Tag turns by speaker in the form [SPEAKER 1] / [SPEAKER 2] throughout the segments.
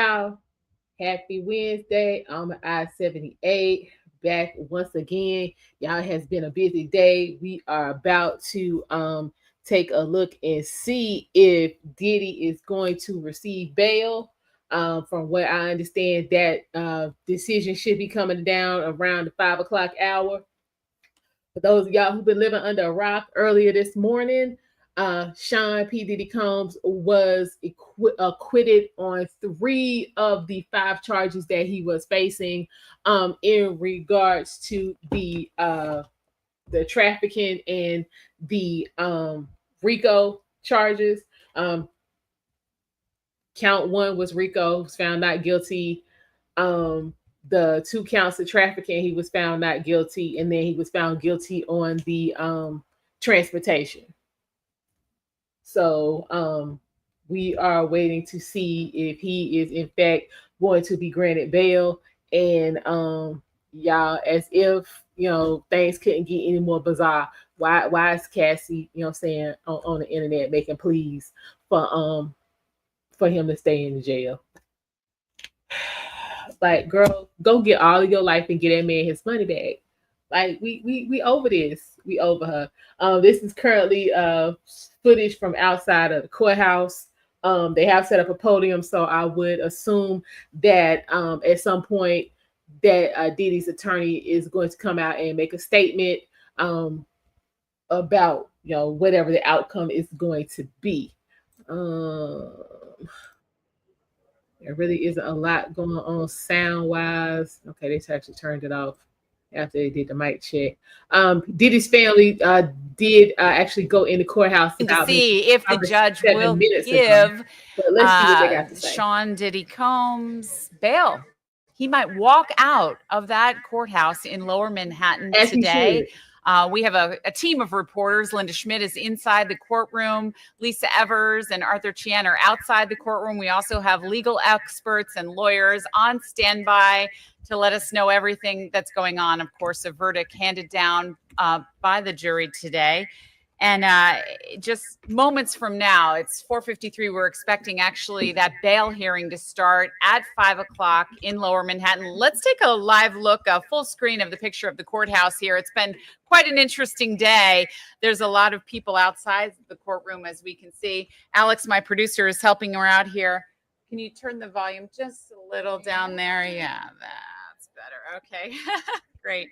[SPEAKER 1] y'all. Happy Wednesday. I'm I-78 back once again. Y'all has been a busy day. We are about to take a look and see if Diddy is going to receive bail. From what I understand, that decision should be coming down around the 5 o'clock hour. For those of y'all who've been living under a rock, earlier this morning, Sean P. Diddy Combs was acquitted on 3 of the 5 charges that he was facing in regards to the trafficking and the RICO charges. Count 1 was RICO, was found not guilty. The 2 counts of trafficking, he was found not guilty, and then he was found guilty on the transportation. So we are waiting to see if he is in fact going to be granted bail. And y'all, as if things couldn't get any more bizarre, why is Cassie, saying on the internet making pleas for him to stay in the jail? Like, girl, go get all of your life and get that man his money back. Like, we over this. We over her. This is currently footage from outside of the courthouse. They have set up a podium, so I would assume that at some point that Diddy's attorney is going to come out and make a statement about whatever the outcome is going to be. There really isn't a lot going on sound wise. Okay, they actually turned it off after they did the mic check. Diddy's family did actually go in the courthouse
[SPEAKER 2] to see if the judge will give Sean Diddy Combs bail. He might walk out of that courthouse in Lower Manhattan today. We have a team of reporters. Linda Schmidt is inside the courtroom. Lisa Evers and Arthur Chien are outside the courtroom. We also have legal experts and lawyers on standby to let us know everything that's going on. Of course, a verdict handed down by the jury today. And just moments from now, it's 4:53. We're expecting actually that bail hearing to start at 5 o'clock in Lower Manhattan. Let's take a live look, a full screen of the picture of the courthouse here. It's been quite an interesting day. There's a lot of people outside the courtroom, as we can see. Alex, my producer, is helping her out here. Can you turn the volume just a little down there? Yeah, that's better. Okay. Great.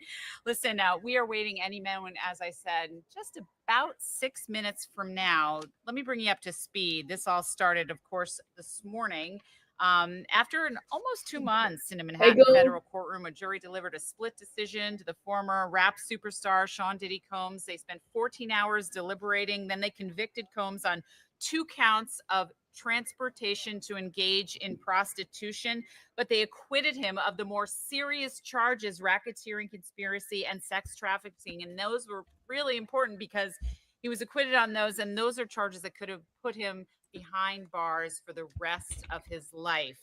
[SPEAKER 2] Listen, we are waiting any moment, as I said, just about 6 minutes from now. Let me bring you up to speed. This all started, of course, this morning. After almost 2 months in a Manhattan federal courtroom, a jury delivered a split decision to the former rap superstar Sean Diddy Combs. They spent 14 hours deliberating. Then they convicted Combs on 2 counts of transportation to engage in prostitution, but they acquitted him of the more serious charges, racketeering, conspiracy, and sex trafficking. And those were really important because he was acquitted on those, and those are charges that could have put him behind bars for the rest of his life.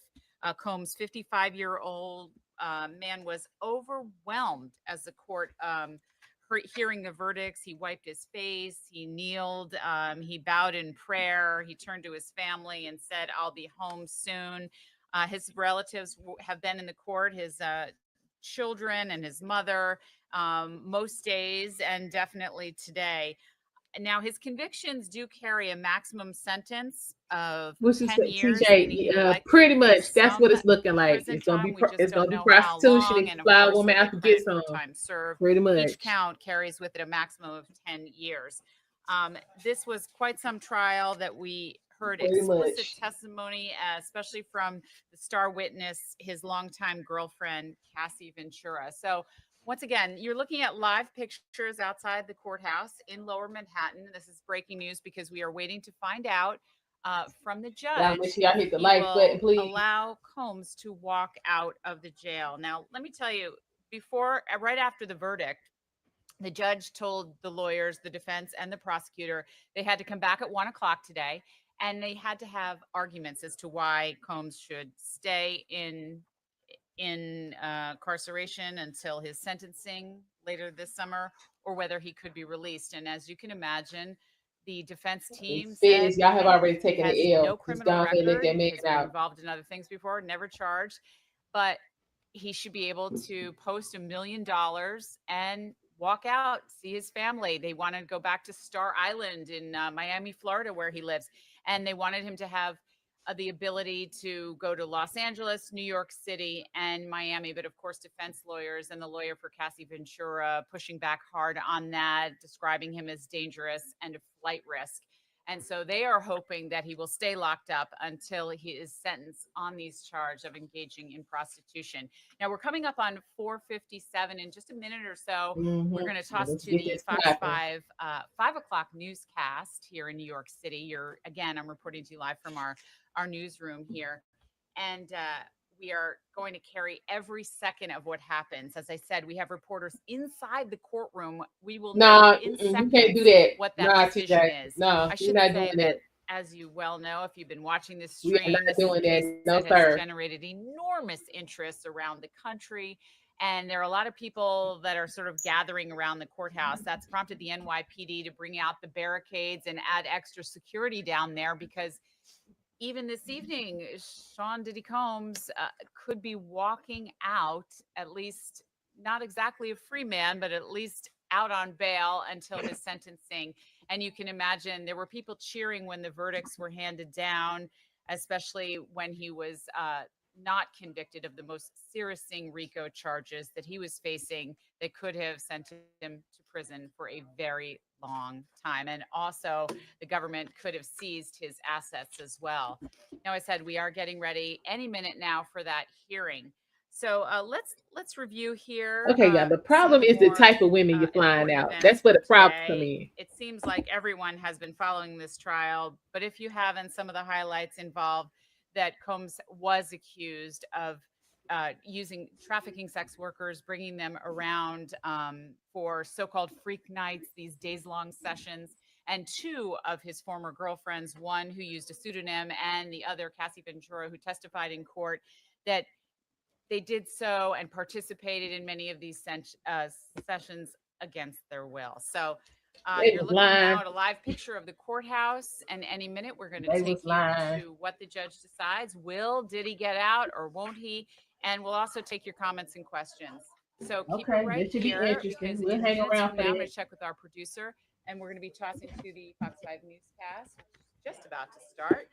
[SPEAKER 2] Combs, 55-year-old man, was overwhelmed as the court hearing the verdicts. He wiped his face, he kneeled, he bowed in prayer, he turned to his family and said, "I'll be home soon." His relatives have been in the court, his children and his mother, most days, and definitely today. Now, his convictions do carry a maximum sentence of 10 years.
[SPEAKER 1] TJ, pretty much that's what it's looking like. It's gonna be prostitution and fly a woman out to get some.
[SPEAKER 2] Time served.
[SPEAKER 1] Pretty much.
[SPEAKER 2] Each count carries with it a maximum of 10 years. This was quite some trial that we heard explicit testimony, especially from the star witness, his longtime girlfriend, Cassie Ventura. So once again, you're looking at live pictures outside the courthouse in Lower Manhattan. This is breaking news because we are waiting to find out from the judge.
[SPEAKER 1] Make sure y'all hit the like button, please.
[SPEAKER 2] Allow Combs to walk out of the jail. Now, let me tell you, right after the verdict, the judge told the lawyers, the defense, and the prosecutor they had to come back at 1 o'clock today, and they had to have arguments as to why Combs should stay in incarceration until his sentencing later this summer, or whether he could be released. And as you can imagine, The defense team
[SPEAKER 1] said y'all have already taken
[SPEAKER 2] the
[SPEAKER 1] L.
[SPEAKER 2] No criminal record. Has been involved in other things before, never charged, but he should be able to post $1 million and walk out, see his family. They wanted to go back to Star Island in Miami, Florida, where he lives, and they wanted him to have the ability to go to Los Angeles, New York City, and Miami. But of course, defense lawyers and the lawyer for Cassie Ventura pushing back hard on that, describing him as dangerous and a flight risk. And so they are hoping that he will stay locked up until he is sentenced on these charges of engaging in prostitution. Now, we're coming up on 4:57 in just a minute or so. We're going to toss to the Fox 5 o'clock newscast here in New York City. I'm reporting to you live from our newsroom here. And we are going to carry every second of what happens. As I said, we have reporters inside the courtroom. We will know in seconds
[SPEAKER 1] you can't do that.
[SPEAKER 2] what that decision is.
[SPEAKER 1] No,
[SPEAKER 2] I should say that, as you well know, if you've been watching this stream,
[SPEAKER 1] this case
[SPEAKER 2] has generated enormous interest around the country. And there are a lot of people that are sort of gathering around the courthouse. That's prompted the NYPD to bring out the barricades and add extra security down there, because even this evening, Sean Diddy Combs could be walking out, at least not exactly a free man, but at least out on bail until his sentencing. And you can imagine there were people cheering when the verdicts were handed down, especially when he was not convicted of the most serious RICO charges that he was facing that could have sent him to prison for a very long time. And also the government could have seized his assets as well. Now, I said we are getting ready any minute now for that hearing. So let's review here.
[SPEAKER 1] Okay, yeah. The problem is the type of women you're flying out. That's where the problem comes in.
[SPEAKER 2] It seems like everyone has been following this trial, but if you haven't, some of the highlights involve that Combs was accused of using trafficking sex workers, bringing them around for so-called freak nights, these days-long sessions, and two of his former girlfriends, one who used a pseudonym and the other, Cassie Ventura, who testified in court, that they did so and participated in many of these sessions against their will. So you're looking now at a live picture of the courthouse, and any minute we're going to take you to what the judge decides. Will Diddy get out or won't he? And we'll also take your comments and questions. So keep it right here.
[SPEAKER 1] We'll hang around for
[SPEAKER 2] I'm going to check with our producer, and we're going to be tossing to the Fox 5 newscast, just about to start.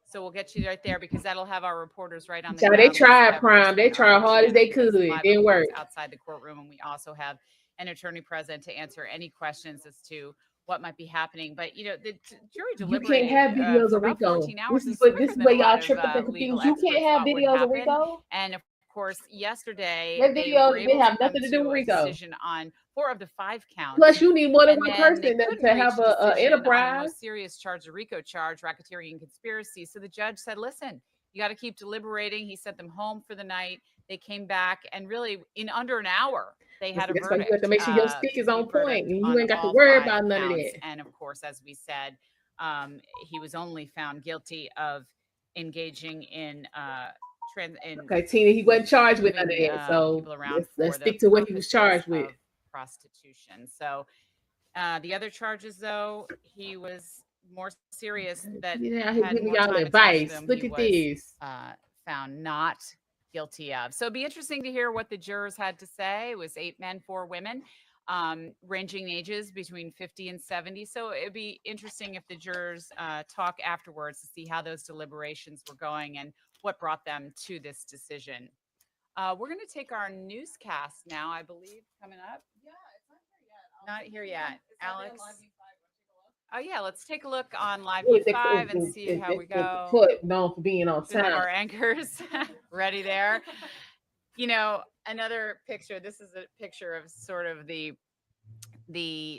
[SPEAKER 2] So we'll get you right there, because that'll have our reporters right on the ground.
[SPEAKER 1] They tried prime. They tried hard as they could. It didn't work.
[SPEAKER 2] Outside the courtroom, and we also have an attorney present to answer any questions as to what might be happening. But the jury deliberated.
[SPEAKER 1] You can't have videos of RICO. This is where y'all tripping and confused. You can't have videos of RICO.
[SPEAKER 2] And of course, yesterday
[SPEAKER 1] they have nothing to do with RICO.
[SPEAKER 2] Decision on 4 of the 5 counts.
[SPEAKER 1] Plus, you need more than one person to have a enterprise.
[SPEAKER 2] The most serious charge, a RICO charge, racketeering and conspiracy. So the judge said, "Listen, you got to keep deliberating." He sent them home for the night. They came back, and really, in under an hour, they had a verdict.
[SPEAKER 1] You have to make sure your stick is on point, and you ain't got to worry about none of that.
[SPEAKER 2] And of course, as we said, he was only found guilty of engaging in.
[SPEAKER 1] Okay, Tina, he wasn't charged with none of that. So let's stick to what he was charged with.
[SPEAKER 2] Prostitution. So the other charges, though, he was more serious. That
[SPEAKER 1] had giving y'all advice. Look at this.
[SPEAKER 2] Found not guilty of. So it'd be interesting to hear what the jurors had to say. It was 8 men, 4 women, ranging ages between 50 and 70. So it'd be interesting if the jurors talk afterwards to see how those deliberations were going and what brought them to this decision. We're going to take our newscast now, I believe, coming up.
[SPEAKER 3] Yeah, it's not here yet.
[SPEAKER 2] Not here yet. Alex? Oh, yeah, let's take a look on Live
[SPEAKER 1] Look,
[SPEAKER 2] 5 and see how we go.
[SPEAKER 1] Known for being on time.
[SPEAKER 2] Our anchors ready there. Another picture. This is a picture of sort of the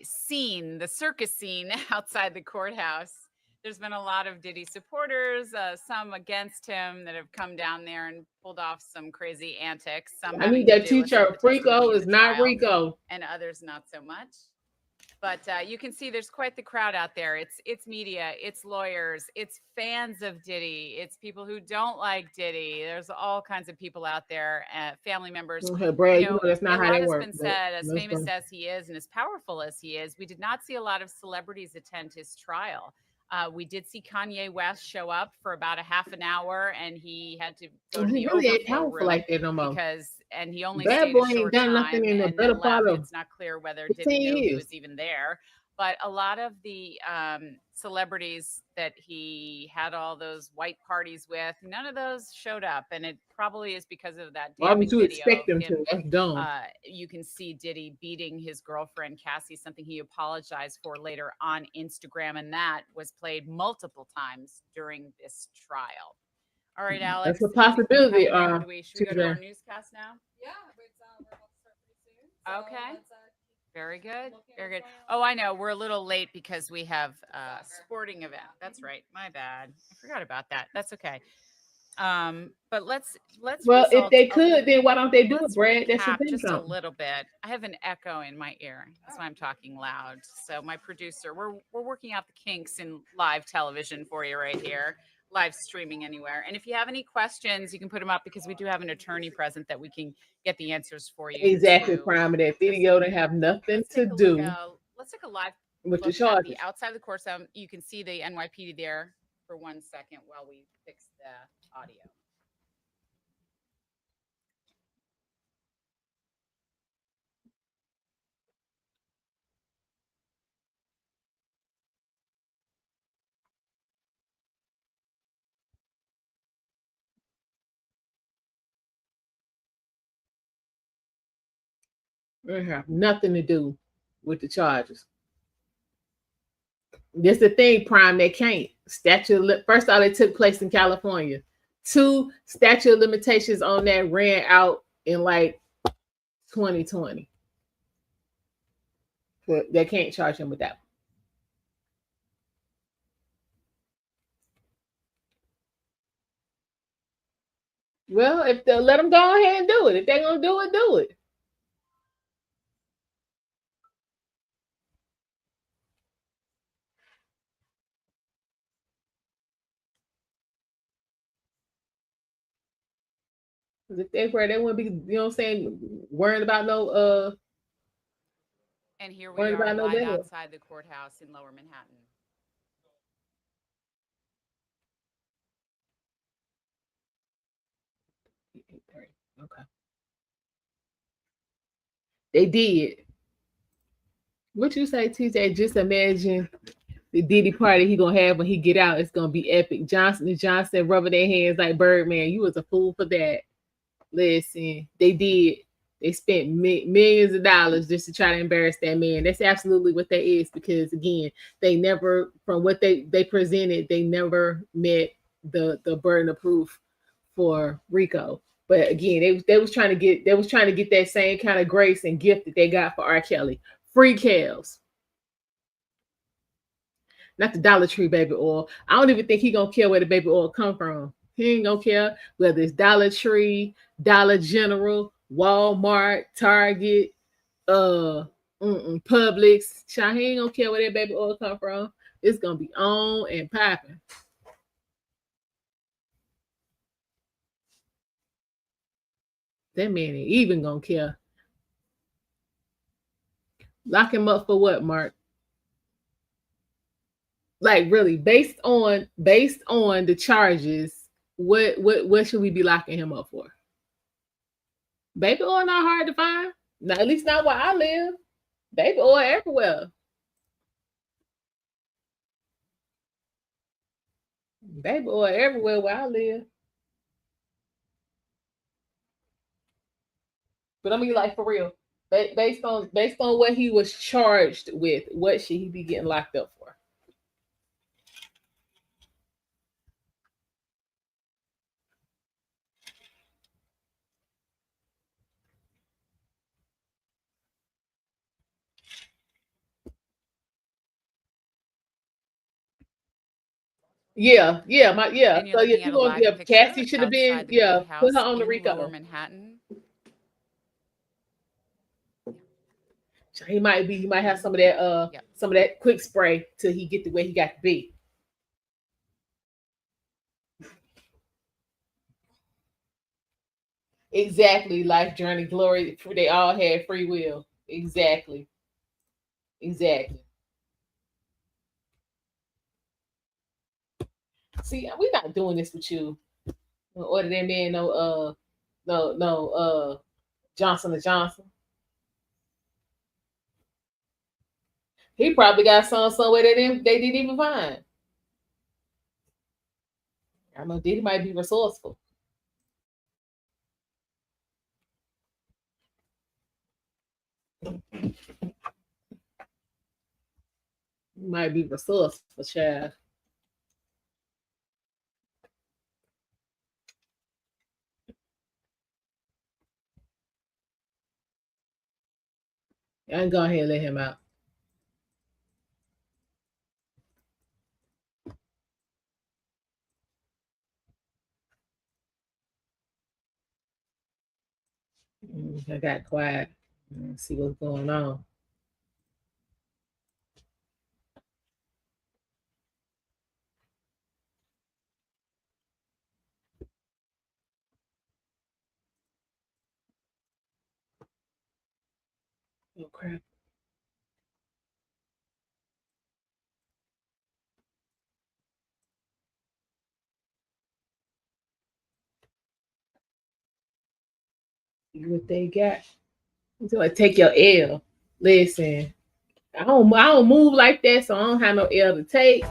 [SPEAKER 2] scene, the circus scene outside the courthouse. There's been a lot of Diddy supporters, some against him, that have come down there and pulled off some crazy antics. Some
[SPEAKER 1] I need that t-shirt. RICO is not RICO.
[SPEAKER 2] And others not so much. But you can see there's quite the crowd out there. It's media, it's lawyers, it's fans of Diddy, it's people who don't like Diddy. There's all kinds of people out there, family members.
[SPEAKER 1] Okay, Brad, you know that's not
[SPEAKER 2] a
[SPEAKER 1] how
[SPEAKER 2] lot
[SPEAKER 1] they
[SPEAKER 2] has
[SPEAKER 1] work.
[SPEAKER 2] Been said, as famous as he is and as powerful as he is, we did not see a lot of celebrities attend his trial. We did see Kanye West show up for about a half an hour, and he had to go to the overflow room
[SPEAKER 1] like that no more.
[SPEAKER 2] and he only stayed a short time
[SPEAKER 1] nothing in the
[SPEAKER 2] and
[SPEAKER 1] better
[SPEAKER 2] then
[SPEAKER 1] part
[SPEAKER 2] left.
[SPEAKER 1] of
[SPEAKER 2] It's not clear whether Diddy knew he was even there. But a lot of the celebrities that he had all those white parties with, none of those showed up, and it probably is because of that.
[SPEAKER 1] Why would you expect them to? That's dumb.
[SPEAKER 2] You can see Diddy beating his girlfriend Cassie, something he apologized for later on Instagram, and that was played multiple times during this trial. All right, Alex.
[SPEAKER 1] That's a possibility.
[SPEAKER 2] Should we go to our newscast now?
[SPEAKER 3] Yeah, we're about to start pretty soon. So
[SPEAKER 2] okay. Very good. Very good. Oh, I know. We're a little late because we have a sporting event. That's right. My bad. I forgot about that. That's okay. But let's.
[SPEAKER 1] Well, if they could, then why don't they do it, Brad? That's the thing.
[SPEAKER 2] Just a little bit. I have an echo in my ear. That's why I'm talking loud. So my producer, we're working out the kinks in live television for you right here. Live streaming anywhere. And if you have any questions, you can put them up because we do have an attorney present that we can get the answers for you.
[SPEAKER 1] Exactly, Prime. That video to have nothing to do.
[SPEAKER 2] Let's take a live
[SPEAKER 1] with the charges
[SPEAKER 2] outside the court. So you can see the NYPD there for 1 second while we fix the audio.
[SPEAKER 1] It have nothing to do with the charges. That's the thing, Prime. They can't. First of all, it took place in California. 2, statute of limitations on that ran out in like 2020. But they can't charge him with that. Well, if they'll let them go ahead and do it. If they're gonna do it, do it. If they were, they wouldn't be, you know what I'm saying, worrying about no
[SPEAKER 2] and here we are live outside the courthouse in Lower Manhattan.
[SPEAKER 1] Okay. They did. What you say, TJ? Just imagine the Diddy party he gonna have when he get out. It's gonna be epic. Johnson and Johnson rubbing their hands like Birdman. You was a fool for that. Listen, they did. They spent millions of dollars just to try to embarrass that man. That's absolutely what that is. Because again, they never, from what they presented, they never met the burden of proof for Rico. But again, they was trying to get that same kind of grace and gift that they got for R. Kelly. Free Kels. Not the Dollar Tree baby oil. I don't even think he gonna care where the baby oil come from. He ain't gonna care whether it's Dollar Tree, Dollar General, Walmart, Target, Publix. Child, he ain't gonna care where that baby oil come from. It's gonna be on and popping. That man ain't even gonna care. Lock him up for what, Mark? Like really, based on the charges, what should we be locking him up for? Baby oil not hard to find. Not, at least not where I live. Baby oil everywhere. Baby oil everywhere where I live. But I mean, like for real, based on what he was charged with, what should he be getting locked up for? Yeah. So if you gonna give Cassie should have been put her on the Rico.
[SPEAKER 2] Lower Manhattan.
[SPEAKER 1] He might have some of that quick spray till he get to where he got to be. Exactly, life journey, glory. They all had free will. Exactly. See, we're not doing this with you. Order that man no Johnson & Johnson. He probably got some somewhere they didn't even find. I know Diddy might be resourceful. Might be resourceful, child. I can go ahead and let him out. I got quiet. Let's see what's going on. Oh crap. See what they got. So I take your L. Listen, I don't move like that, so I don't have no L to take.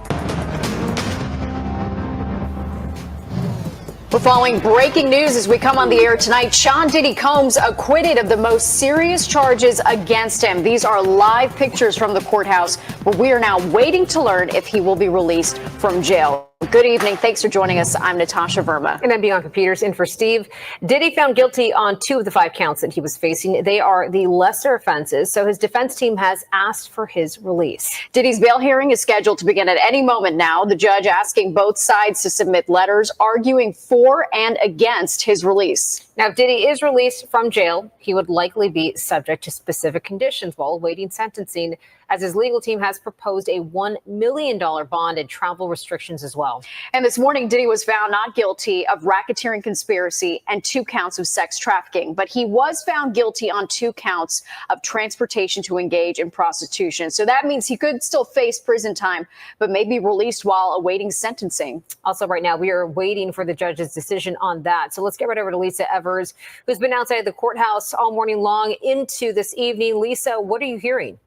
[SPEAKER 4] We're following breaking news as we come on the air tonight. Sean Diddy Combs acquitted of the most serious charges against him. These are live pictures from the courthouse where we are now waiting to learn if he will be released from jail. Good evening. Thanks for joining us. I'm Natasha Verma.
[SPEAKER 5] And I'm Bianca Peters in for Steve. Diddy found guilty on 2 of the 5 counts that he was facing. They are the lesser offenses, so his defense team has asked for his release.
[SPEAKER 4] Diddy's bail hearing is scheduled to begin at any moment now. The judge asking both sides to submit letters arguing for and against his release.
[SPEAKER 5] Now, if Diddy is released from jail, he would likely be subject to specific conditions while awaiting sentencing, as his legal team has proposed a $1 million bond and travel restrictions as well.
[SPEAKER 4] And this morning, Diddy was found not guilty of racketeering conspiracy and 2 counts of sex trafficking, but he was found guilty on 2 counts of transportation to engage in prostitution. So that means he could still face prison time, but may be released while awaiting sentencing.
[SPEAKER 5] Also, right now, we are waiting for the judge's decision on that. So let's get right over to Lisa Evers, who's been outside the courthouse all morning long into this evening. Lisa, what are you hearing?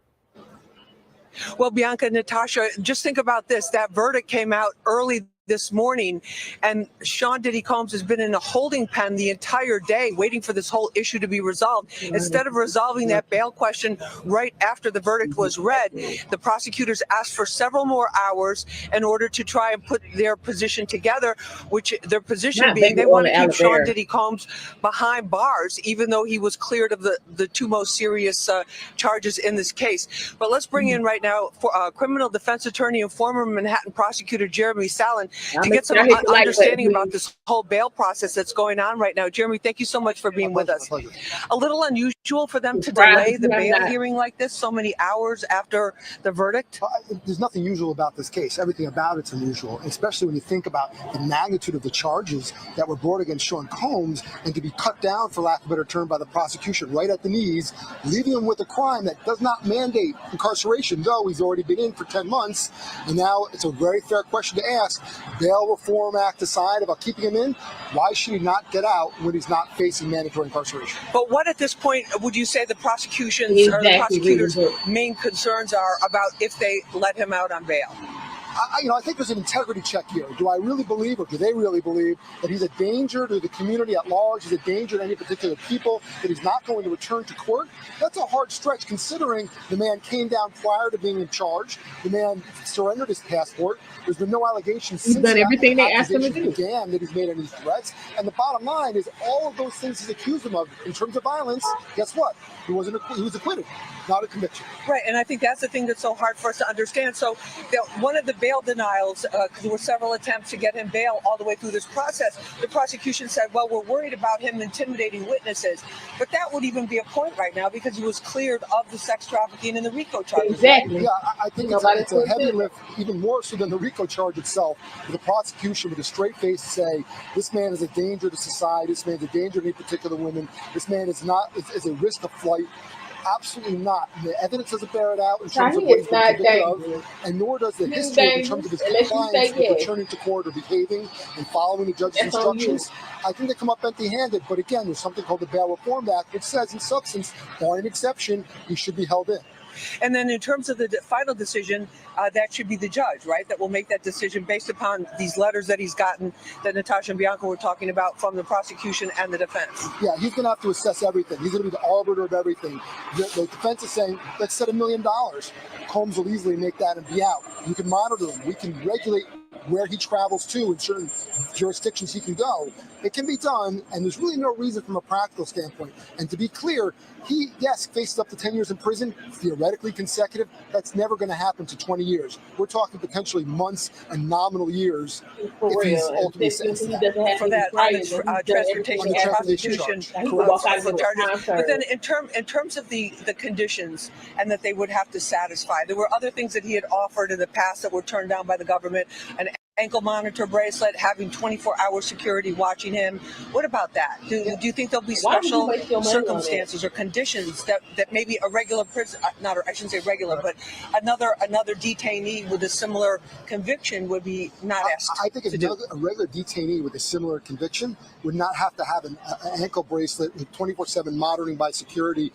[SPEAKER 6] Well, Bianca, Natasha, just think about this. That verdict came out early this morning, and Sean Diddy Combs has been in a holding pen the entire day waiting for this whole issue to be resolved. Instead of resolving that bail question right after the verdict was read, the prosecutors asked for several more hours in order to try and put their position together, which their position being they want to keep Sean Diddy Combs behind bars, even though he was cleared of the 2 most serious charges in this case. But let's bring in right now for criminal defense attorney and former Manhattan prosecutor Jeremy Sallin to get some understanding about this whole bail process that's going on right now. Jeremy, thank you so much for being with us. A little unusual for them to delay the bail hearing like this so many hours after the verdict?
[SPEAKER 7] There's nothing usual about this case. Everything about it's unusual, especially when you think about the magnitude of the charges that were brought against Sean Combs and to be cut down, for lack of a better term, by the prosecution right at the knees, leaving him with a crime that does not mandate incarceration, though he's already been in for 10 months. And now it's a very fair question to ask. Bail Reform Act aside about keeping him in, why should he not get out when he's not facing mandatory incarceration?
[SPEAKER 6] But what at this point would you say the prosecution's or the prosecutors' main concerns are about if they let him out on bail?
[SPEAKER 7] I think there's an integrity check here. Do I really believe, or do they really believe, that he's a danger to the community at large, he's a danger to any particular people, that he's not going to return to court? That's a hard stretch, considering the man came down prior to being in charge. The man surrendered his passport. There's been no allegations since
[SPEAKER 1] done everything they asked him to do.
[SPEAKER 7] Began that he's made any threats. And the bottom line is all of those things he's accused him of in terms of violence, guess what? He was acquitted, not a conviction.
[SPEAKER 6] Right, and I think that's the thing that's so hard for us to understand. So one of the bail denials, because there were several attempts to get him bail all the way through this process. The prosecution said, well, we're worried about him intimidating witnesses. But that would even be a point right now because he was cleared of the sex trafficking and the RICO charges.
[SPEAKER 1] Exactly.
[SPEAKER 7] Yeah, I think it's a heavy lift, even more so than the RICO charge itself. The prosecution with a straight face say, this man is a danger to society, this man is a danger to any particular woman, this man is a risk of flight. Absolutely not. The evidence doesn't bear it out in terms of what he's been convicted of, and nor does the history in terms of his compliance with returning to court or behaving and following the judge's instructions. I think they come up empty-handed, but again, there's something called the Bail Reform Act, which says in substance, barring exception, he should be held in.
[SPEAKER 6] And then in terms of the final decision, that should be the judge, right? That will make that decision based upon these letters that he's gotten that Natasha and Bianca were talking about from the prosecution and the defense.
[SPEAKER 7] Yeah, he's going to have to assess everything. He's going to be the arbiter of everything. The defense is saying, let's set $1 million. Combs will easily make that and be out. You can monitor him. We can regulate where he travels to in certain jurisdictions he can go. It can be done, and there's really no reason from a practical standpoint. And to be clear, he, yes, faces up to 10 years in prison, theoretically consecutive. That's never going to happen to 20 years. We're talking potentially months and nominal years if he's ultimately sentenced to that.
[SPEAKER 6] For that, transportation and prostitution charges. But then in terms of the conditions and that they would have to satisfy, there were other things that he had offered in the past that were turned down by the government. An ankle monitor bracelet, having 24-hour security watching him. What about that? Do you think there'll be special circumstances or conditions that maybe a regular prison, I shouldn't say regular, but another detainee with a similar conviction would be not asked
[SPEAKER 7] I think
[SPEAKER 6] to do?
[SPEAKER 7] A regular detainee with a similar conviction would not have to have an ankle bracelet with 24/7 monitoring by security.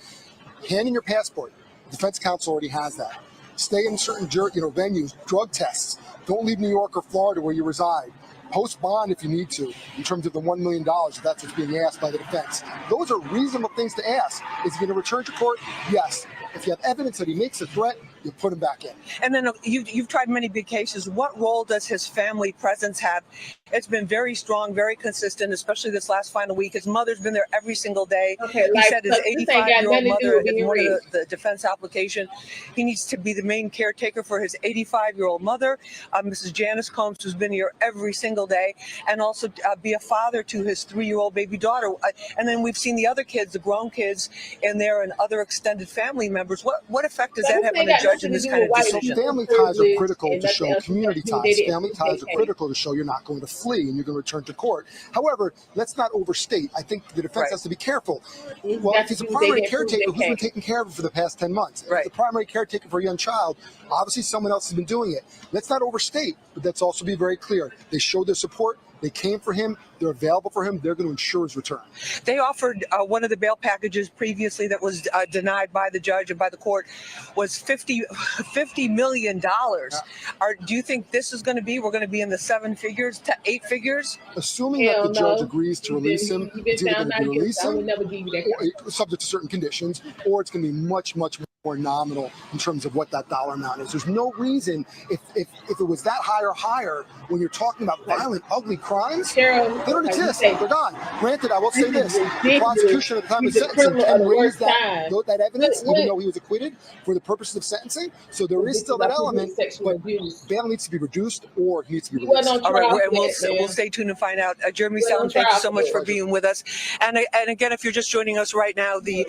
[SPEAKER 7] Hand in your passport. Defense counsel already has that. Stay in certain venues, drug tests. Don't leave New York or Florida where you reside. Post bond if you need to, in terms of the $1 million, if that's what's being asked by the defense. Those are reasonable things to ask. Is he going to return to court? Yes. If you have evidence that he makes a threat, you put him back in.
[SPEAKER 6] And then you've tried many big cases. What role does his family presence have? It's been very strong, very consistent, especially this last final week. His mother's been there every single day.
[SPEAKER 1] Okay,
[SPEAKER 6] he said his 85-year-old mother, in one of the defense application, he needs to be the main caretaker for his 85-year-old mother, Mrs. Janice Combs, who's been here every single day, and also be a father to his 3-year-old baby daughter. And then we've seen the other kids, the grown kids in there, and other extended family members. What effect does that have on the judge in this kind of decision?
[SPEAKER 7] Family ties are critical to show community ties. Family ties are critical to show you're not going to flee and you're going to return to court. However, let's not overstate. I think the defense has to be careful. Well, if he's a primary caretaker, who's been taking care of him for the past 10 months? If he's the primary caretaker for a young child, obviously someone else has been doing it. Let's not overstate, but let's also be very clear. They showed their support. They came for him. They're available for him. They're going to ensure his return.
[SPEAKER 6] They offered one of the bail packages previously that was denied by the judge and by the court was $50 million. Do you think this is going to be, we're going to be in the 7 figures to 8 figures?
[SPEAKER 7] Assuming that the judge agrees to release him, it's either going to be releasing, subject to certain conditions, or it's going to be much, much more nominal in terms of what that dollar amount is. There's no reason, if it was that high or higher, when you're talking about violent, ugly crimes, they don't exist. They're gone. Granted, I will say this: the prosecution at the time of sentencing can raise that evidence, even though he was acquitted, for the purposes of sentencing. So there is still that element, but bail needs to be reduced or he needs to be released.
[SPEAKER 6] All right, we'll stay tuned and find out. Jeremy Sellon, thank you so much for being with us. And again, if you're just joining us right now, the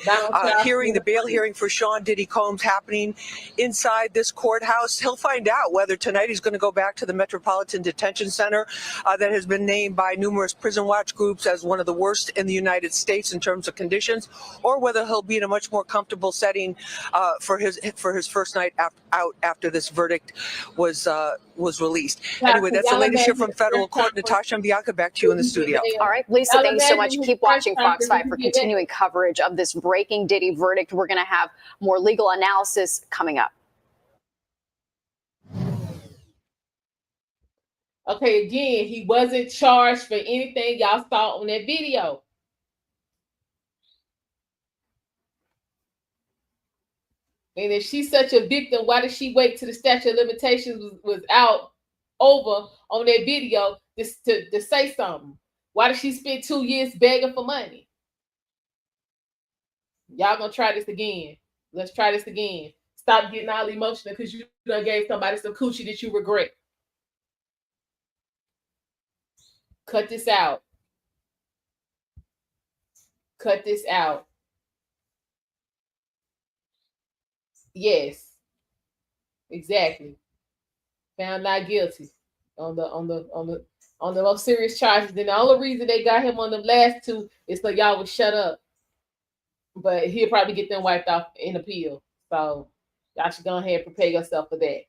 [SPEAKER 6] bail hearing for Sean Diddy Combs happening inside this courthouse. He'll find out whether tonight he's going to go back to the Metropolitan Detention Center that has been named by numerous prison watch groups as one of the worst in the United States in terms of conditions, or whether he'll be in a much more comfortable setting for his first night out after this verdict was released. Anyway, that's the latest here from federal court. Natasha and Bianca, back to you in the studio.
[SPEAKER 4] All right, Lisa, thank you so much. Keep watching Fox 5 for continuing coverage of this breaking Diddy verdict. We're going to have more legal analysis coming up.
[SPEAKER 1] Okay, again, he wasn't charged for anything y'all saw on that video. And if she's such a victim, why did she wait till the statute of limitations was out over on that video to say something? Why did she spend 2 years begging for money? Y'all gonna try this again. Let's try this again. Stop getting all emotional because you done gave somebody some coochie that you regret. Cut this out. Cut this out. Yes. Exactly. Found not guilty on the most serious charges. Then the only reason they got him on the last two is so y'all would shut up. But he'll probably get them wiped off in appeal. So y'all should go ahead and prepare yourself for that.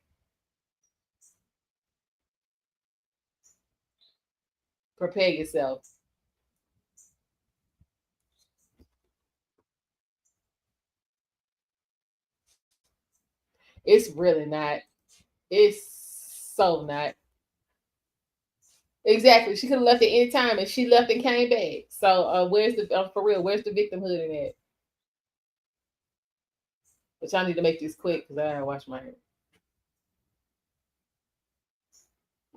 [SPEAKER 1] Prepare yourself. It's really not. It's so not. Exactly. She could have left at any time, and she left and came back. So where's the for real? Where's the victimhood in that? But y'all need to make this quick because I gotta wash my hair.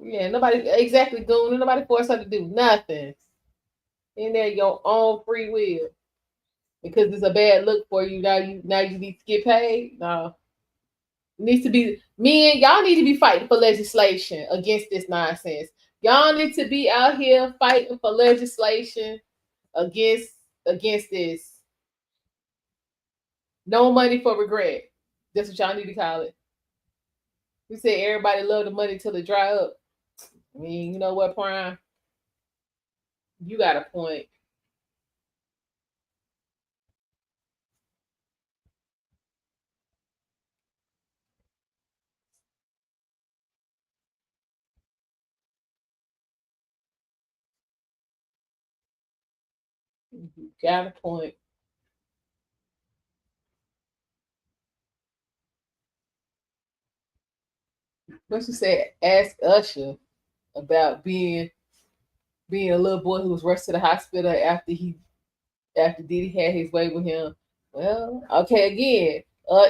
[SPEAKER 1] Yeah, nobody exactly doing. Nobody forced her to do nothing. In there, your own free will. Because it's a bad look for you. Now you need to get paid. No. It needs to be y'all need to be fighting for legislation against this nonsense. Y'all need to be out here fighting for legislation against this. No money for regret. That's what y'all need to call it. We say everybody love the money till it dry up. I mean, you know what, Prime? You got a point. You got a point. What you said? Ask Usher about being a little boy who was rushed to the hospital after Diddy had his way with him. Well, okay, again,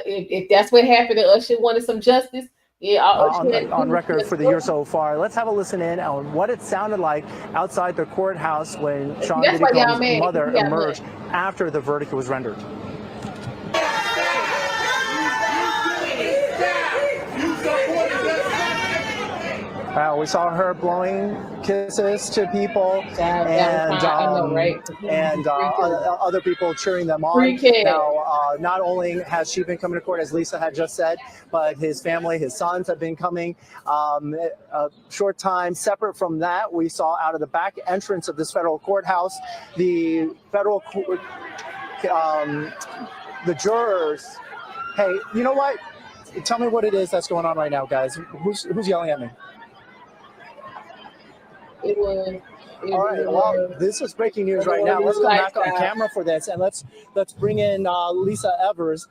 [SPEAKER 1] if that's what happened and Usher wanted some justice, yeah,
[SPEAKER 8] on record for the year so far. Let's have a listen in on what it sounded like outside the courthouse when Sean Diddy Combs' mother emerged after the verdict was rendered. We saw her blowing kisses to people and other people cheering them on. Now, not only has she been coming to court, as Lisa had just said, but his family, his sons have been coming. A short time separate from that, we saw out of the back entrance of this federal courthouse, the federal court, the jurors. Hey, you know what? Tell me what it is that's going on right now, guys. Who's yelling at me? All right. Well, this is breaking news right now. Let's come back on camera for this, and let's bring in Lisa Evers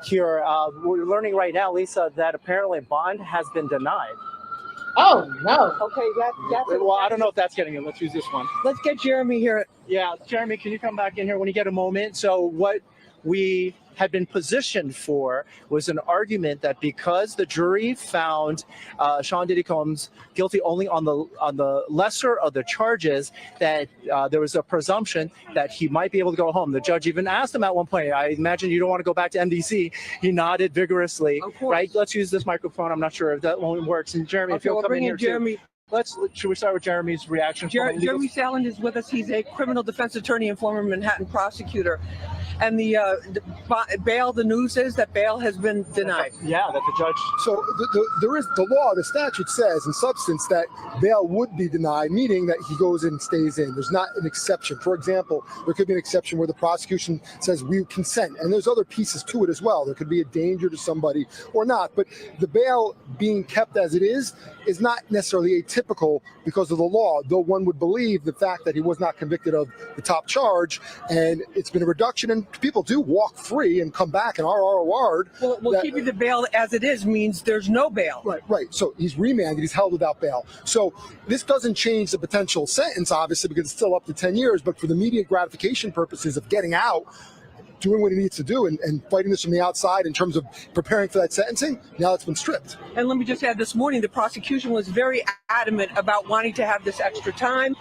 [SPEAKER 8] here. We're learning right now, Lisa, that apparently bond has been denied.
[SPEAKER 1] Oh no.
[SPEAKER 6] Okay. Well,
[SPEAKER 8] I don't know if that's getting in. Let's use this one.
[SPEAKER 6] Let's get Jeremy here.
[SPEAKER 8] Yeah, Jeremy, can you come back in here when you get a moment? So what we had been positioned for was an argument that because the jury found Sean Diddy Combs guilty only on the lesser of the charges, that there was a presumption that he might be able to go home. The judge even asked him at one point, I imagine you don't want to go back to MDC. He nodded vigorously. Right? Let's use this microphone. I'm not sure if that one works. And Jeremy, if you'll come in here
[SPEAKER 6] Jeremy.
[SPEAKER 8] Too. Should we start with Jeremy's reaction?
[SPEAKER 6] Jeremy Sallin is with us. He's a criminal defense attorney and former Manhattan prosecutor. And the bail, the news is that bail has been denied.
[SPEAKER 8] Yeah, that the judge.
[SPEAKER 7] So there is the law, the statute says in substance that bail would be denied, meaning that he goes in and stays in. There's not an exception. For example, there could be an exception where the prosecution says we consent, and there's other pieces to it as well. There could be a danger to somebody or not, but the bail being kept as it is not necessarily atypical because of the law, though one would believe the fact that he was not convicted of the top charge, and it's been a reduction, and people do walk free and come back and are ROR'd.
[SPEAKER 6] Well, keeping the bail as it is means there's no bail.
[SPEAKER 7] Right. So he's remanded, he's held without bail. So this doesn't change the potential sentence, obviously, because it's still up to 10 years, but for the immediate gratification purposes of getting out, doing what he needs to do and fighting this from the outside in terms of preparing for that sentencing. Now it's been stripped.
[SPEAKER 6] And let me just add, this morning, the prosecution was very adamant about wanting to have this extra time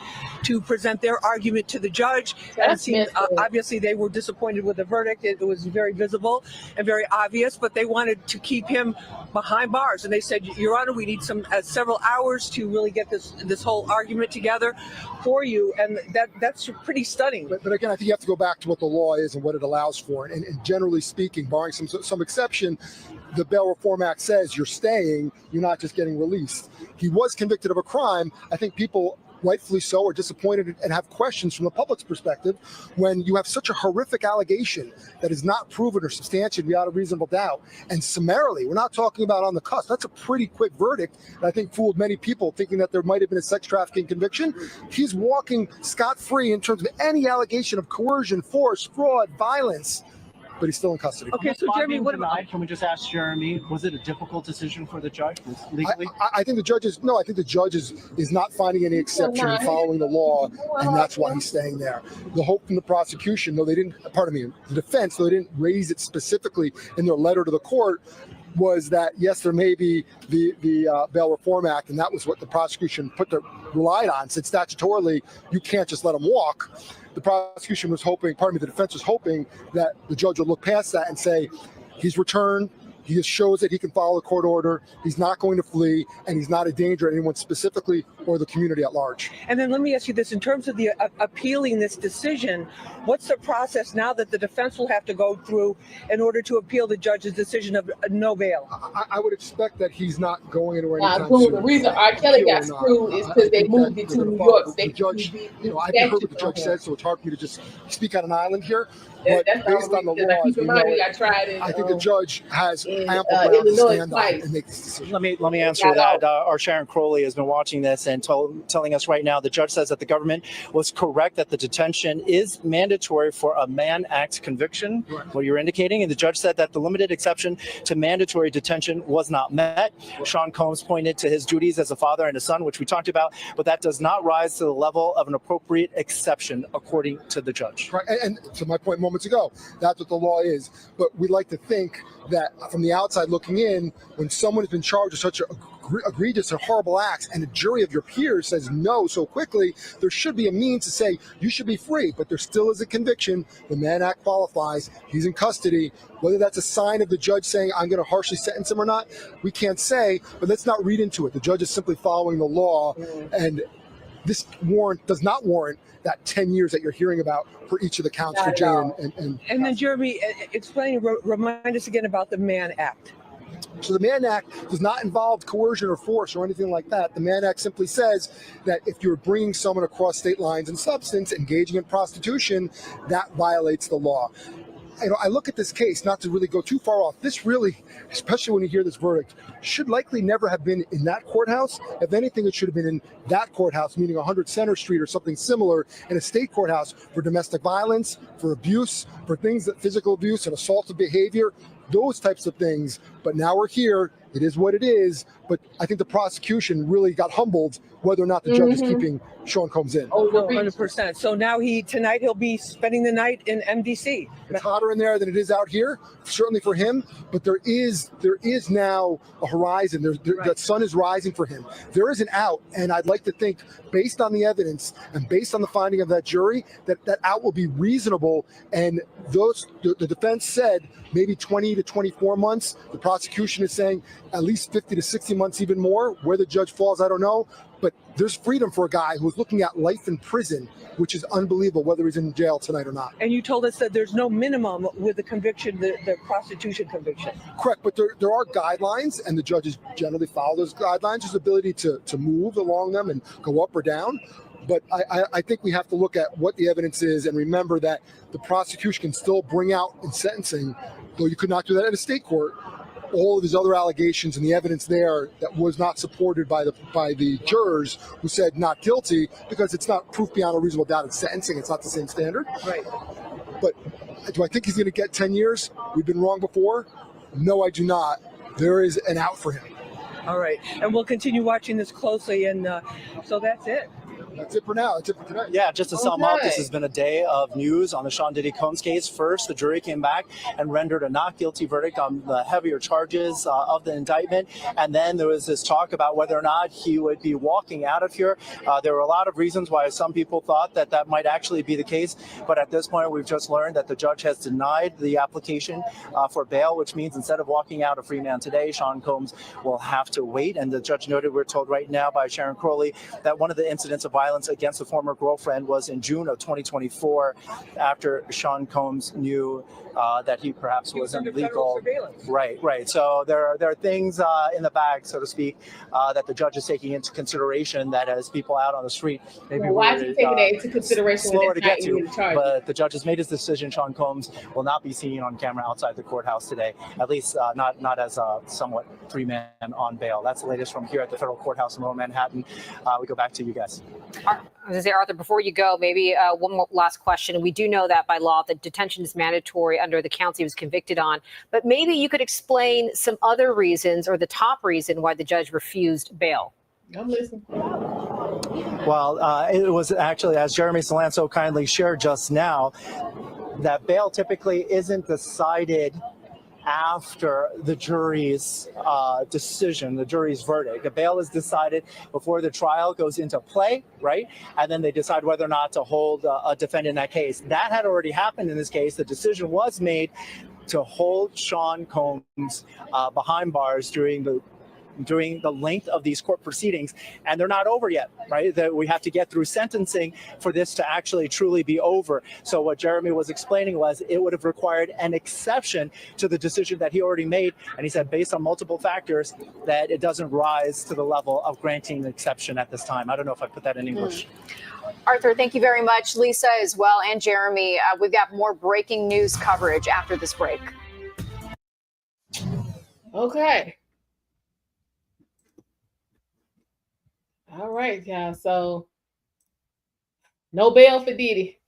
[SPEAKER 6] to present their argument to the judge. And it seemed, obviously, they were disappointed with the verdict. It was very visible and very obvious, but they wanted to keep him behind bars. And they said, Your Honor, we need several hours to really get this whole argument together for you. And that's pretty stunning.
[SPEAKER 7] But again, I think you have to go back to what the law is and what it allows for. And generally speaking, barring some exception, the Bail Reform Act says you're staying, you're not just getting released. He was convicted of a crime. I think people, rightfully so, are disappointed and have questions from the public's perspective when you have such a horrific allegation that is not proven or substantiated beyond a reasonable doubt. And summarily, we're not talking about on the cusp. That's a pretty quick verdict that I think fooled many people thinking that there might have been a sex trafficking conviction. He's walking scot-free in terms of any allegation of coercion, force, fraud, violence, but he's still in custody.
[SPEAKER 8] Okay, so Jeremy, what about? Can we just ask Jeremy? Was it a difficult decision for the judge legally?
[SPEAKER 7] I think the judge is I think the judge is not finding any exception in following the law, and that's why he's staying there. The hope from the prosecution, though they didn't, the defense, though they didn't raise it specifically in their letter to the court, was that yes, there may be the Bail Reform Act, and that was what the prosecution relied on. Since statutorily you can't just let him walk. The prosecution was hoping, the defense was hoping that the judge would look past that and say, he's returned, he just shows that he can follow the court order, he's not going to flee, and he's not a danger to anyone specifically or the community at large.
[SPEAKER 6] And then let me ask you this, in terms of the appealing this decision, what's the process now that the defense will have to go through in order to appeal the judge's decision of no bail?
[SPEAKER 7] I would expect that he's not going anywhere anytime soon.
[SPEAKER 1] The reason R. Kelly got screwed is because they moved it to New York.
[SPEAKER 7] The judge, I haven't heard what the judge said, so it's hard for me to just speak on an island here. But based on the law, I think the judge has ample ground to stand on and make this decision.
[SPEAKER 8] Let me answer that. Our Sharon Crowley has been watching this and telling us right now the judge says that the government was correct that the detention is mandatory for a Mann Act conviction, what you're indicating, and the judge said that the limited exception to mandatory detention was not met. Sean Combs pointed to his duties as a father and a son, which we talked about, but that does not rise to the level of an appropriate exception, according to the judge.
[SPEAKER 7] Right, and to my point moments ago, that's what the law is. But we like to think that from the outside looking in, when someone has been charged with such egregious and horrible acts and a jury of your peers says no so quickly, there should be a means to say you should be free, but there still is a conviction. The Mann Act qualifies. He's in custody. Whether that's a sign of the judge saying I'm going to harshly sentence him or not, we can't say, but let's not read into it. The judge is simply following the law, and this warrant does not warrant that 10 years that you're hearing about for each of the counts for Jane
[SPEAKER 6] and then Jeremy, remind us again about the Mann Act.
[SPEAKER 7] So the Mann Act does not involve coercion or force or anything like that. The Mann Act simply says that if you're bringing someone across state lines in substance, engaging in prostitution, that violates the law. I look at this case, not to really go too far off. This really, especially when you hear this verdict, should likely never have been in that courthouse. If anything, it should have been in that courthouse, meaning 100 Center Street or something similar, in a state courthouse for domestic violence, for abuse, for things that physical abuse and assaultive behavior, those types of things. But now we're here. It is what it is. But I think the prosecution really got humbled whether or not the judge is keeping Sean Combs in.
[SPEAKER 6] Oh, 100%. So now tonight he'll be spending the night in MDC.
[SPEAKER 7] It's hotter in there than it is out here, certainly for him. But there is now a horizon. That sun is rising for him. There is an out, and I'd like to think, based on the evidence and based on the finding of that jury, that out will be reasonable. And the defense said maybe 20 to 24 months. The prosecution is saying at least 50 to 60 months, even more. Where the judge falls, I don't know. But there's freedom for a guy who's looking at life in prison, which is unbelievable, whether he's in jail tonight or not.
[SPEAKER 6] And you told us that there's no minimum with the conviction, the prostitution conviction.
[SPEAKER 7] Correct, but there are guidelines, and the judges generally follow those guidelines. There's ability to move along them and go up or down. But I think we have to look at what the evidence is and remember that the prosecution can still bring out in sentencing, though you could not do that at a state court, all of his other allegations and the evidence there that was not supported by the jurors who said not guilty, because it's not proof beyond a reasonable doubt in sentencing. It's not the same standard.
[SPEAKER 6] Right.
[SPEAKER 7] But do I think he's going to get 10 years? We've been wrong before. No, I do not. There is an out for him.
[SPEAKER 6] All right. And we'll continue watching this closely. And so that's it.
[SPEAKER 7] That's it for now. That's it for tonight.
[SPEAKER 8] Yeah, just to sum up, this has been a day of news on the Sean Diddy Combs case. First, the jury came back and rendered a not guilty verdict on the heavier charges of the indictment. And then there was this talk about whether or not he would be walking out of here. There were a lot of reasons why some people thought that that might actually be the case. But at this point, we've just learned that the judge has denied the application for bail, which means instead of walking out a free man today, Sean Combs will have to wait. And the judge noted, we're told right now by Sharon Crowley, that one of the incidents of violence against a former girlfriend was in June of 2024, after Sean Combs knew that he perhaps was illegal. Right. So there are things in the bag, so to speak, that the judge is taking into consideration. That as people out on the street, maybe
[SPEAKER 1] why is he taking that into consideration?
[SPEAKER 8] Slower to get to, but the judge has made his decision. Sean Combs will not be seen on camera outside the courthouse today, at least not as a somewhat free man on bail. That's the latest from here at the federal courthouse in Lower Manhattan. We go back to you guys.
[SPEAKER 5] I was going to say, Arthur, before you go, maybe one more last question. We do know that by law, that detention is mandatory under the counts he was convicted on. But maybe you could explain some other reasons, or the top reason, why the judge refused bail.
[SPEAKER 1] I'm listening.
[SPEAKER 8] Well, it was actually, as Jeremy Salanso kindly shared just now, that bail typically isn't decided after the jury's decision, the jury's verdict. The bail is decided before the trial goes into play, right? And then they decide whether or not to hold a defendant in that case. That had already happened in this case. The decision was made to hold Sean Combs behind bars during the length of these court proceedings, and they're not over yet, right? That we have to get through sentencing for this to actually truly be over. So what Jeremy was explaining was it would have required an exception to the decision that he already made, and he said based on multiple factors that it doesn't rise to the level of granting an exception at this time. I don't know if I put that in English.
[SPEAKER 4] Arthur, thank you very much. Lisa as well, and Jeremy. We've got more breaking news coverage after this break.
[SPEAKER 1] Okay. All right, y'all. So, no bail for Diddy.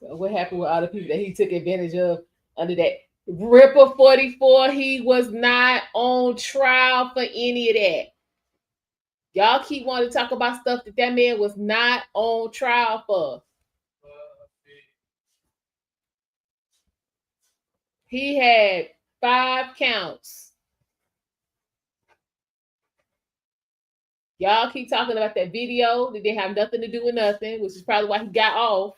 [SPEAKER 1] So what happened with all the people that he took advantage of under that Ripper 44? He was not on trial for any of that. Y'all keep wanting to talk about stuff that man was not on trial for. He had 5 counts. Y'all keep talking about that video that didn't have nothing to do with nothing, which is probably why he got off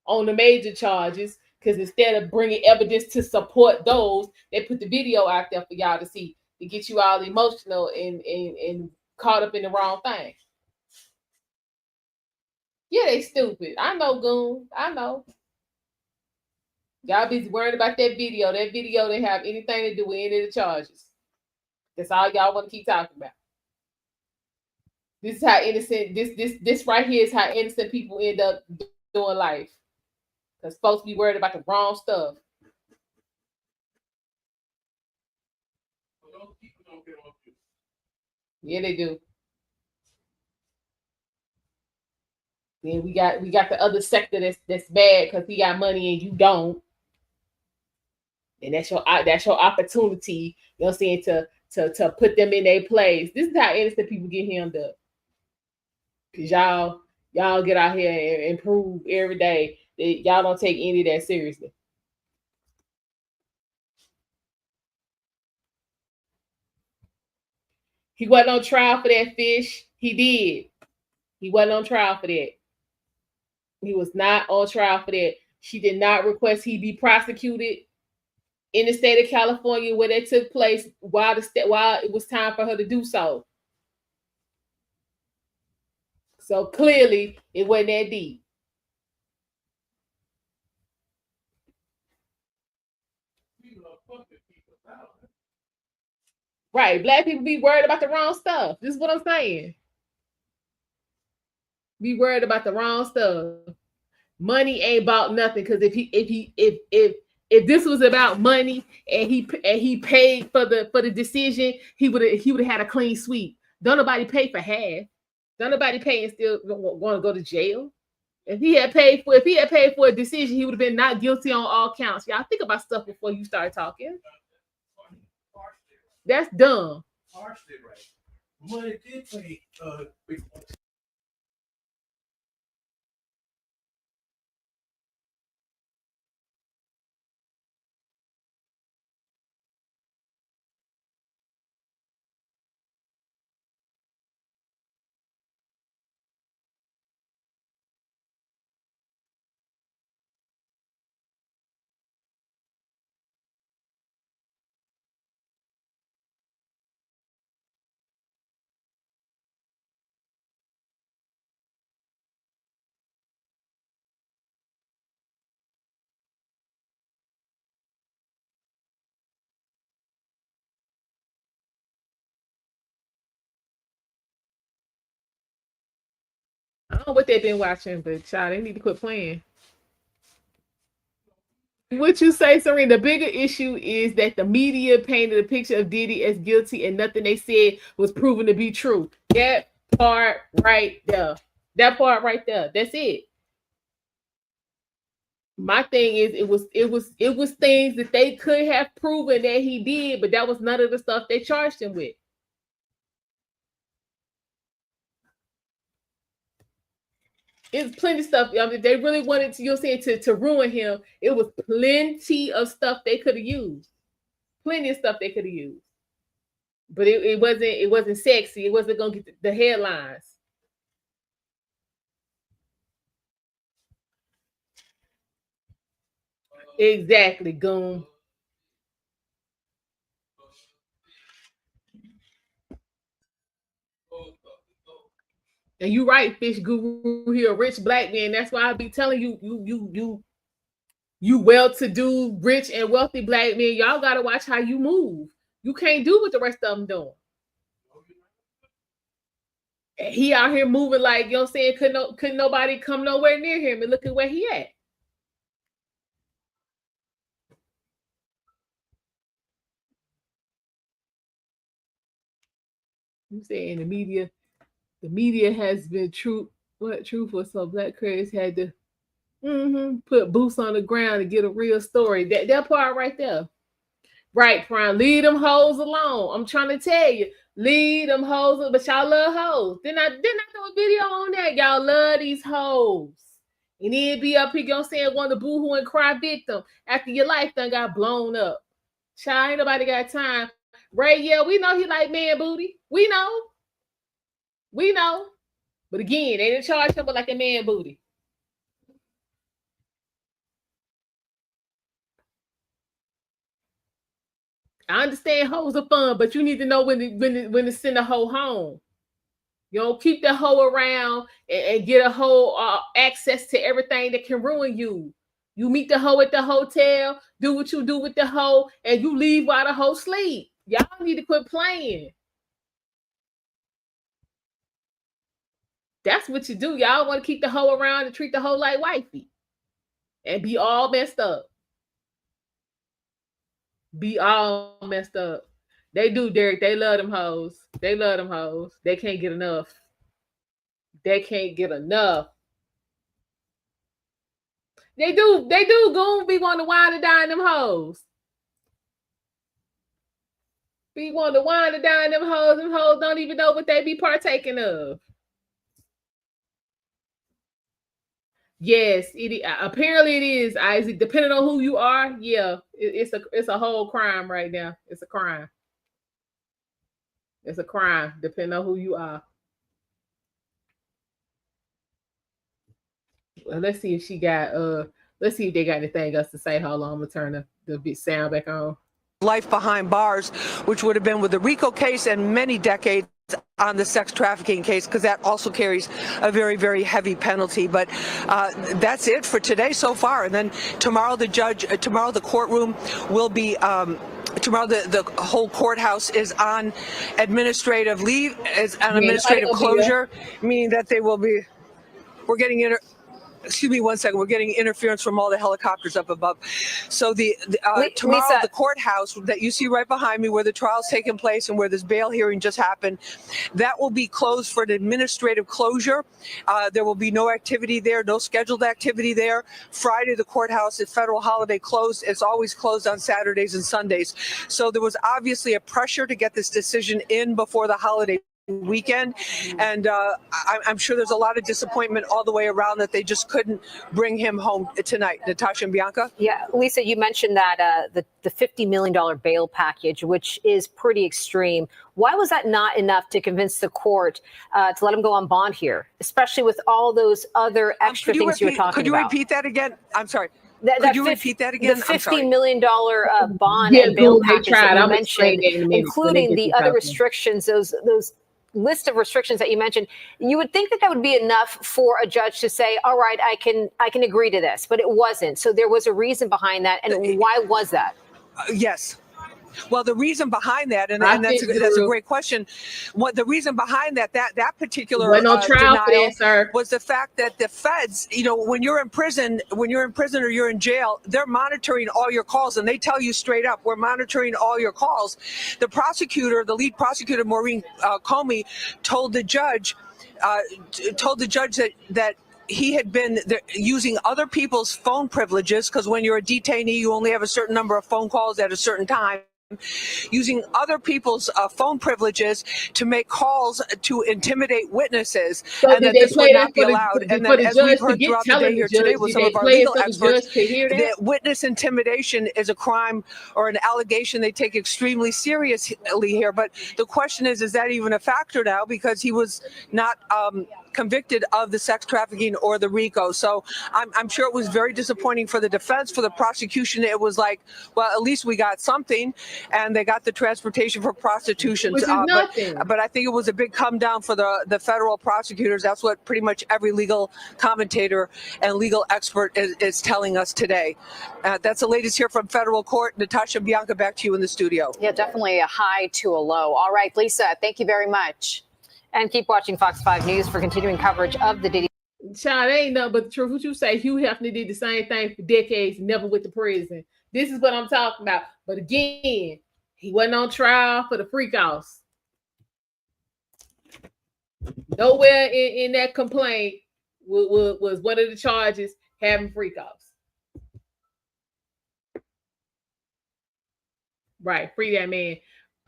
[SPEAKER 1] on the major charges, because instead of bringing evidence to support those, they put the video out there for y'all to see, to get you all emotional and caught up in the wrong thing. Yeah, they stupid. I know, goon. I know. Y'all be worried about that video. That video didn't have anything to do with any of the charges. That's all y'all want to keep talking about. This is how innocent, this right here is how innocent people end up doing life. Because folks be worried about the wrong stuff. Yeah, they do. Then we got the other sector that's bad because he got money and you don't. And that's your opportunity, you know what I'm saying, to put them in their place. This is how innocent people get hemmed up. Because y'all get out here and prove every day that y'all don't take any of that seriously. He wasn't on trial for that fish. He did. He wasn't on trial for that. He was not on trial for that. She did not request he be prosecuted in the state of California where that took place while it was time for her to do so. So clearly, it wasn't that deep. Right. Black people be worried about the wrong stuff. This is what I'm saying. Be worried about the wrong stuff. Money ain't about nothing. Because if this was about money and he paid for the decision, he would have had a clean sweep. Don't nobody pay for half. Don't nobody pay and still want to go to jail. If he had paid for a decision, he would have been not guilty on all counts. Y'all think about stuff before you start talking. That's dumb.
[SPEAKER 9] Money did play big.
[SPEAKER 1] I don't know what they've been watching, but child, they need to quit playing. What you say, Serena? The bigger issue is that the media painted a picture of Diddy as guilty and nothing they said was proven to be true. That part right there. That part right there. That's it. My thing is it was things that they could have proven that he did, but that was none of the stuff they charged him with. It's plenty of stuff. I mean, they really wanted to, you're saying, to ruin him. It was plenty of stuff they could have used. Plenty of stuff they could have used. But it wasn't sexy. It wasn't gonna get the headlines. Exactly, goon. And you right, Fish Guru. He a rich black man. That's why I be telling you well-to-do, rich and wealthy black men. Y'all gotta watch how you move. You can't do what the rest of them doing. And he out here moving like, you know what I'm saying, couldn't nobody come nowhere near him, and look at where he at. You saying the media has been truthful, so Black Critics had to put boots on the ground to get a real story. That part right there. Right, Prime. Leave them hoes alone. I'm trying to tell you. Leave them hoes, but y'all love hoes. Didn't I do a video on that? Y'all love these hoes. And then be up here, you know what I'm saying, want to boo-hoo and cry victim after your life done got blown up. Child, ain't nobody got time. Ray, yeah, we know he like man booty. We know. But again, they didn't charge him with like a man booty. I understand hoes are fun, but you need to know when to send a hoe home. You don't keep the hoe around and get a hoe access to everything that can ruin you. You meet the hoe at the hotel, do what you do with the hoe, and you leave while the hoe sleep. Y'all need to quit playing. That's what you do. Y'all want to keep the hoe around and treat the hoe like wifey. And be all messed up. Be all messed up. They do, Derek. They love them hoes. They love them hoes. They can't get enough. They can't get enough. They do. Goon be wanting to wine and dine them hoes. Be wanting to wine and dine them hoes. Them hoes don't even know what they be partaking of. Yes, apparently it is, Isaac. Depending on who you are, yeah, it's a whole crime right now. It's a crime. It's a crime, depending on who you are. Well, let's see if she got let's see if they got anything else to say. Hold on, I'm gonna turn the sound back on.
[SPEAKER 6] Life behind bars, which would have been with the RICO case and many decades on the sex trafficking case, because that also carries a very, very heavy penalty. But that's it for today so far. And then tomorrow the courtroom will be tomorrow the whole courthouse is on administrative leave, is on administrative closure, meaning that we're getting excuse me one second. We're getting interference from all the helicopters up above. So tomorrow,
[SPEAKER 5] Lisa,
[SPEAKER 6] the courthouse that you see right behind me, where the trial's taking place and where this bail hearing just happened, that will be closed for an administrative closure. There will be no activity there, no scheduled activity there. Friday, the courthouse is federal holiday closed. It's always closed on Saturdays and Sundays. So there was obviously a pressure to get this decision in before the holiday weekend. And I'm sure there's a lot of disappointment all the way around that they just couldn't bring him home tonight. Natasha and Bianca?
[SPEAKER 5] Yeah, Lisa, you mentioned that the $50 million bail package, which is pretty extreme. Why was that not enough to convince the court to let him go on bond here, especially with all those other extra things you were talking about?
[SPEAKER 6] Could you repeat that again? I'm sorry.
[SPEAKER 5] Could
[SPEAKER 6] you repeat that again?
[SPEAKER 5] The $50 million bond
[SPEAKER 1] Yeah,
[SPEAKER 5] and bail
[SPEAKER 1] they
[SPEAKER 5] package
[SPEAKER 1] tried.
[SPEAKER 5] that you
[SPEAKER 1] I'm
[SPEAKER 5] mentioned,
[SPEAKER 1] explaining it in a minute,
[SPEAKER 5] including
[SPEAKER 1] when they
[SPEAKER 5] the
[SPEAKER 1] get to
[SPEAKER 5] other
[SPEAKER 1] talking.
[SPEAKER 5] restrictions, those list of restrictions that you mentioned, you would think that would be enough for a judge to say, all right, I can agree to this, but it wasn't. So there was a reason behind that. And why was that?
[SPEAKER 6] Yes. Well, the reason behind that, and that's a great question. What the reason behind that particular denial was the fact that the feds, when you're in prison or you're in jail, they're monitoring all your calls, and they tell you straight up, we're monitoring all your calls. The lead prosecutor, Maureen Comey, told the judge that he had been using other people's phone privileges, because when you're a detainee, you only have a certain number of phone calls at a certain time. Using other people's phone privileges to make calls to intimidate witnesses,
[SPEAKER 1] so
[SPEAKER 6] and that this would not be allowed. And then, as we've heard throughout the day here today with some of our legal experts, that witness intimidation is a crime or an allegation they take extremely seriously here. But the question is that even a factor now, because he was not convicted of the sex trafficking or the RICO? So I'm sure it was very disappointing for the defense. For the prosecution, it was like, well, at least we got something, and they got the transportation for prostitution.
[SPEAKER 1] Which is nothing.
[SPEAKER 6] But I think it was a big come down for the federal prosecutors. That's what pretty much every legal commentator and legal expert is telling us today. That's the latest here from federal court. Natasha and Bianca, back to you in the studio.
[SPEAKER 4] Yeah, definitely a high to a low. All right, Lisa, thank you very much.
[SPEAKER 5] And keep watching Fox 5 News for continuing coverage of the Diddy.
[SPEAKER 1] Child, ain't nothing but the truth. What you say, Hugh Hefner did the same thing for decades, never went to prison. This is what I'm talking about. But again, he wasn't on trial for the freak offs. Nowhere in that complaint was one of the charges having freak offs. Right, free that man.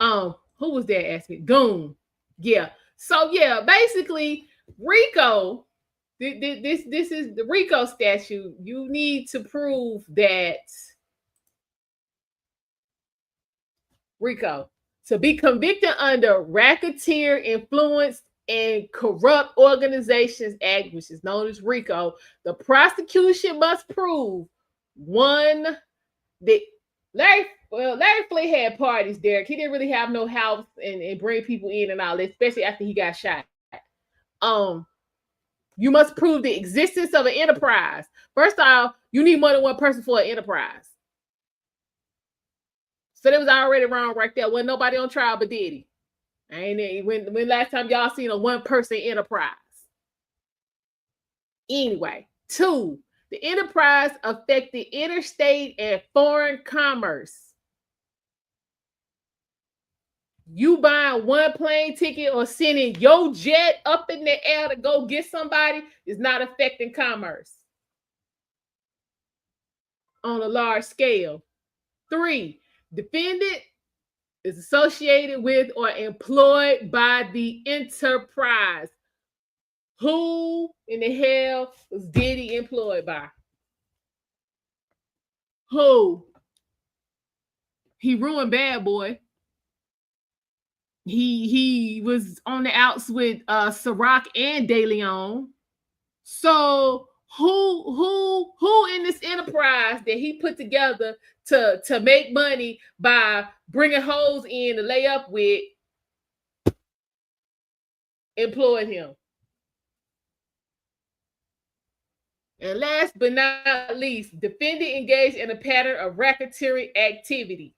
[SPEAKER 1] Who was that asking? Goon. Yeah. So yeah, basically, RICO. This is the RICO statute. You need to prove that RICO to be convicted under Racketeer Influence and Corrupt Organizations Act, which is known as RICO. The prosecution must prove one that Larry Flynt had parties, Derek. He didn't really have no house and bring people in and all that, especially after he got shot. You must prove the existence of an enterprise. First off, you need more than one person for an enterprise. So that was already wrong right there. Wasn't nobody on trial but Diddy. When last time y'all seen a one-person enterprise? Anyway, 2, the enterprise affected interstate and foreign commerce. You buying one plane ticket or sending your jet up in the air to go get somebody is not affecting commerce on a large scale. 3, defendant is associated with or employed by the enterprise. Who in the hell was Diddy employed by? Who? He ruined Bad Boy. He was on the outs with Ciroc and De Leon. So who in this enterprise that he put together to make money by bringing hoes in to lay up with employed him? And last but not least, defendant engaged in a pattern of racketeering activity,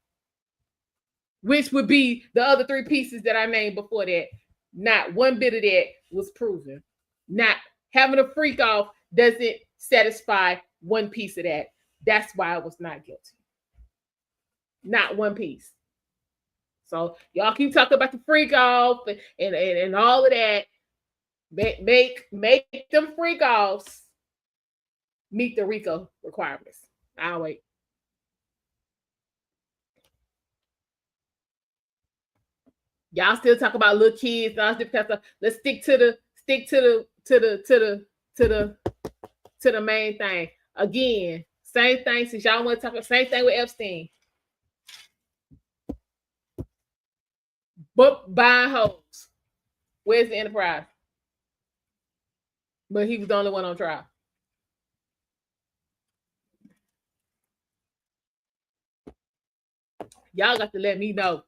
[SPEAKER 1] which would be the other 3 pieces that I named before that. Not one bit of that was proven. Not having a freak off doesn't satisfy one piece of that. That's why I was not guilty. Not one piece. So y'all keep talking about the freak off and all of that. Make them freak offs meet the RICO requirements. I'll wait. Y'all still talk about little kids and all this kind of stuff. Let's stick to the main thing. Again, same thing. Since y'all want to talk about same thing with Epstein. But buying hoes. Where's the enterprise? But he was the only one on trial. Y'all got to let me know.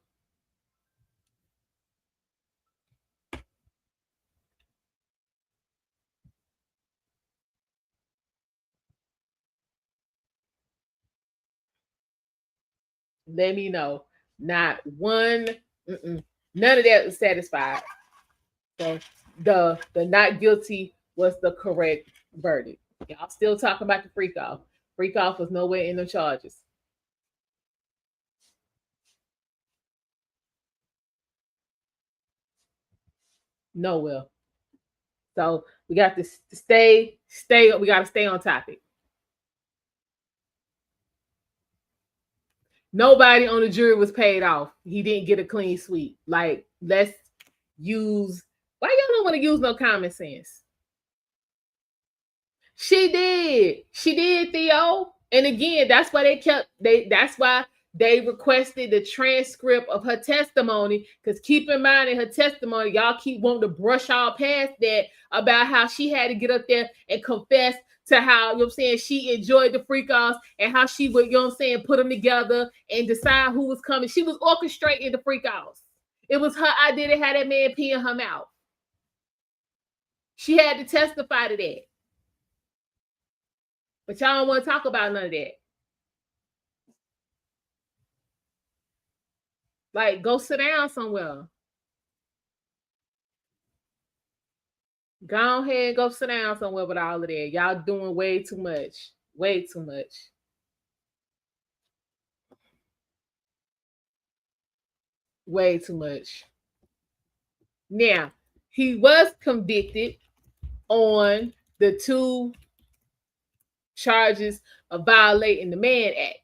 [SPEAKER 1] Let me know. Not one, none of that was satisfied. So the not guilty was the correct verdict. Y'all still talking about the freak off. Freak off was nowhere in the charges. Nowhere. So we got to stay. We got to stay on topic. Nobody on the jury was paid off. He didn't get a clean sweep. Like, let's use. Why y'all don't want to use no common sense? She did, Theo. And again, that's why that's why they requested the transcript of her testimony. Because keep in mind, in her testimony, y'all keep wanting to brush all past that about how she had to get up there and confess to how, you know what I'm saying, she enjoyed the freak offs and how she would, you know what I'm saying, put them together and decide who was coming. She was orchestrating the freak offs. It was her idea to have that man pee in her mouth. She had to testify to that. But y'all don't want to talk about none of that. Like, go sit down somewhere. Go ahead and go sit down somewhere with all of that. Y'all doing way too much. Way too much. Way too much. Now, he was convicted on the 2 charges of violating the Mann Act.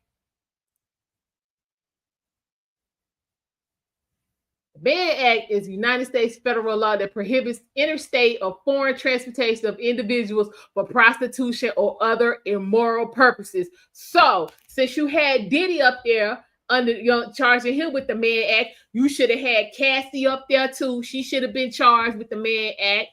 [SPEAKER 1] The Mann Act is a United States federal law that prohibits interstate or foreign transportation of individuals for prostitution or other immoral purposes. So, since you had Diddy up there under, you know, charging him with the Mann Act, you should have had Cassie up there too. She should have been charged with the Mann Act.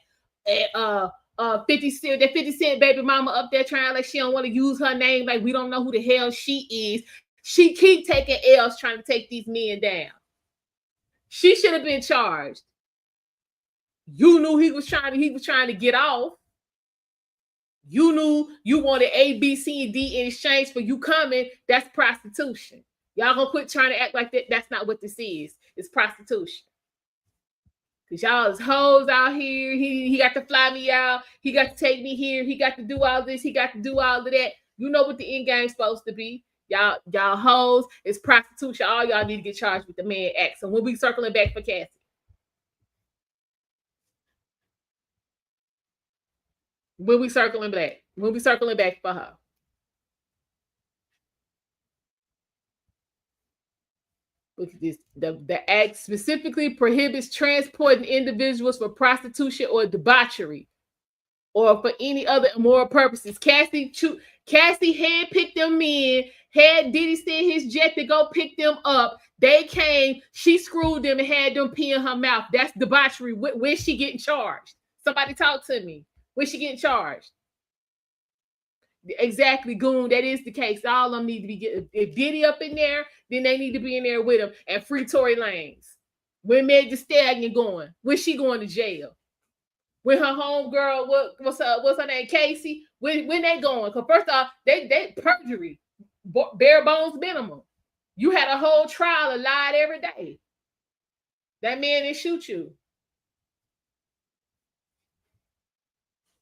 [SPEAKER 1] 50 Cent baby mama up there trying like she don't want to use her name, like we don't know who the hell she is. She keep taking L's trying to take these men down. She should have been charged. You knew he was trying to get off. You knew you wanted A, B, C, and D in exchange for you coming. That's prostitution. Y'all gonna quit trying to act like that. That's not what this is. It's prostitution. Cause y'all is hoes out here. He got to fly me out. He got to take me here. He got to do all this. He got to do all of that. You know what the end game's supposed to be. Y'all hoes. It's prostitution. All y'all need to get charged with the Mann Act. So we'll be circling back for Cassie. We'll be circling back. We'll be circling back for her. Look at this. The act specifically prohibits transporting individuals for prostitution or debauchery or for any other immoral purposes. Cassie handpicked them men, had Diddy send his jet to go pick them up. They came, she screwed them and had them pee in her mouth. That's debauchery. Where's she getting charged? Somebody talk to me. Where's she getting charged? Exactly, Goon. That is the case. All of them need to be getting. If Diddy up in there, then they need to be in there with him. And free Tory Lanez. When Meg Thee Stallion going? Where's she going to jail? When her homegirl, what's her name? Casey. When they going? Because first off, they perjury, bare bones minimum. You had a whole trial and lied every day. That man didn't shoot you.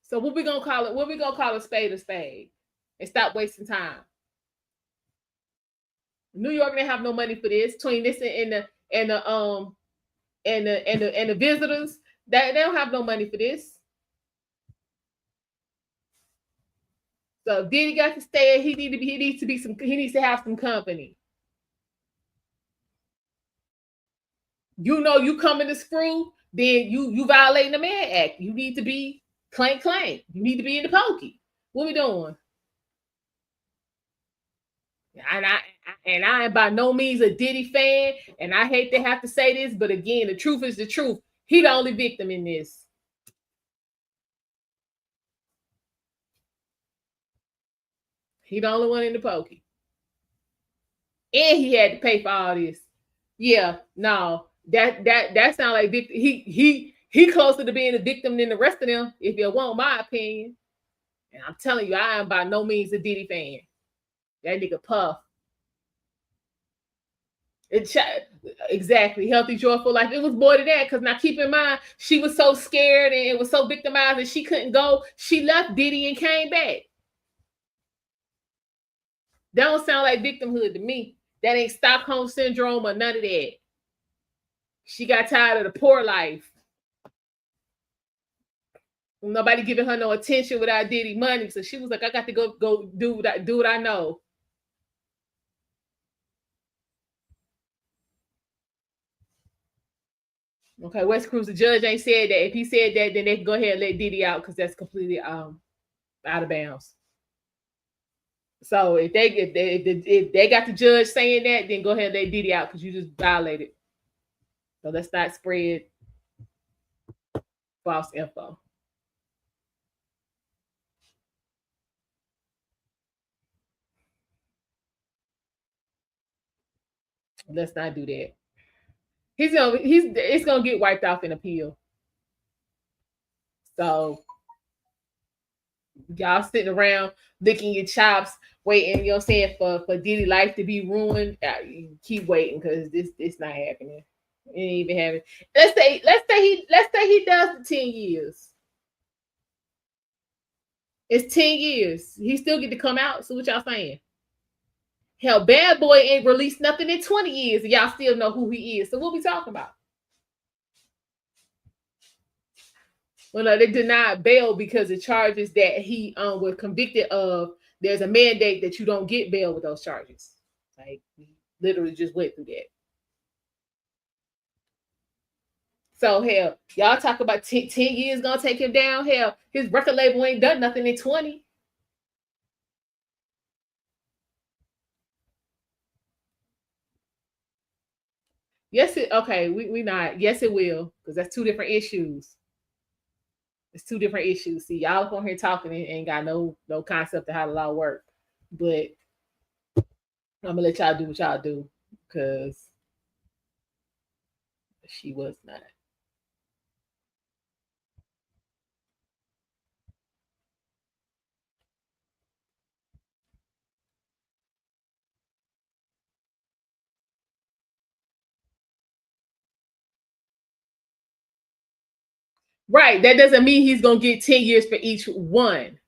[SPEAKER 1] So what we gonna call it? What we gonna call a spade, and stop wasting time? New York didn't have no money for this. Between this and the visitors, they don't have no money for this. So if Diddy got to stay, he needs to have some company. you know you coming to screw, then you violating the Mann Act. You need to be clank. You need to be in the pokey. What we doing? And I am by no means a Diddy fan, and I hate to have to say this, but again, the truth is the truth. He the only victim in this. He the only one in the pokey. And he had to pay for all this. Yeah, no. That sounds like victim. He closer to being a victim than the rest of them, if you want my opinion. And I'm telling you, I am by no means a Diddy fan. That nigga Puff. Exactly. Healthy, joyful life. It was more than that, because now keep in mind, she was so scared and it was so victimized and she couldn't go. She left Diddy and came back. That don't sound like victimhood to me. That ain't Stockholm syndrome or none of that. She got tired of the poor life. Nobody giving her no attention without Diddy money. So she was like, I got to go do what I know. Okay, West Cruz, the judge ain't said that. If he said that, then they can go ahead and let Diddy out because that's completely out of bounds. So if they got the judge saying that, then go ahead and let Diddy out because you just violated. So let's not spread false info. Let's not do that. It's gonna get wiped off in appeal. So y'all sitting around licking your chops, waiting, you know what I'm saying, for Diddy life to be ruined. Keep waiting because this not happening. It ain't even happening. Let's say he does the 10 years. It's 10 years. He still get to come out. So what y'all saying? Hell, Bad Boy ain't released nothing in 20 years, and y'all still know who he is. So what we talking about? Well, no, they denied bail because the charges that he was convicted of, there's a mandate that you don't get bail with those charges. Like, we literally just went through that. So, hell, y'all talk about 10 years gonna take him down. Hell, his record label ain't done nothing in 20. Yes, we not. Yes, it will, because that's two different issues. It's two different issues. See, y'all up on here talking and ain't got no concept of how the law works. But I'm gonna let y'all do what y'all do, because she was not. Right. That doesn't mean he's going to get 10 years for each one.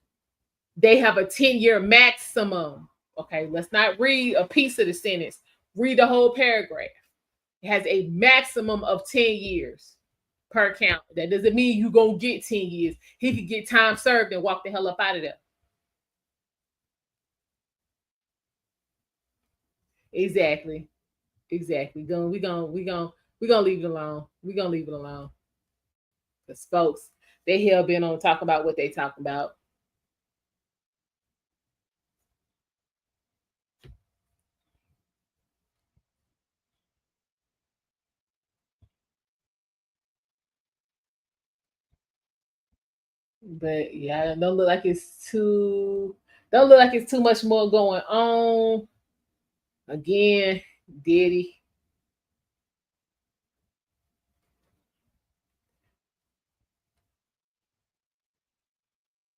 [SPEAKER 1] They have a 10-year maximum. Okay, let's not read a piece of the sentence. Read the whole paragraph. It has a maximum of 10 years per count. That doesn't mean you're going to get 10 years. He could get time served and walk the hell up out of there. Exactly. We're gonna leave it alone. We're gonna leave it alone. Because folks, they hell bent on talking about what they talking about. But yeah, don't look like it's too much more going on. Again, Diddy.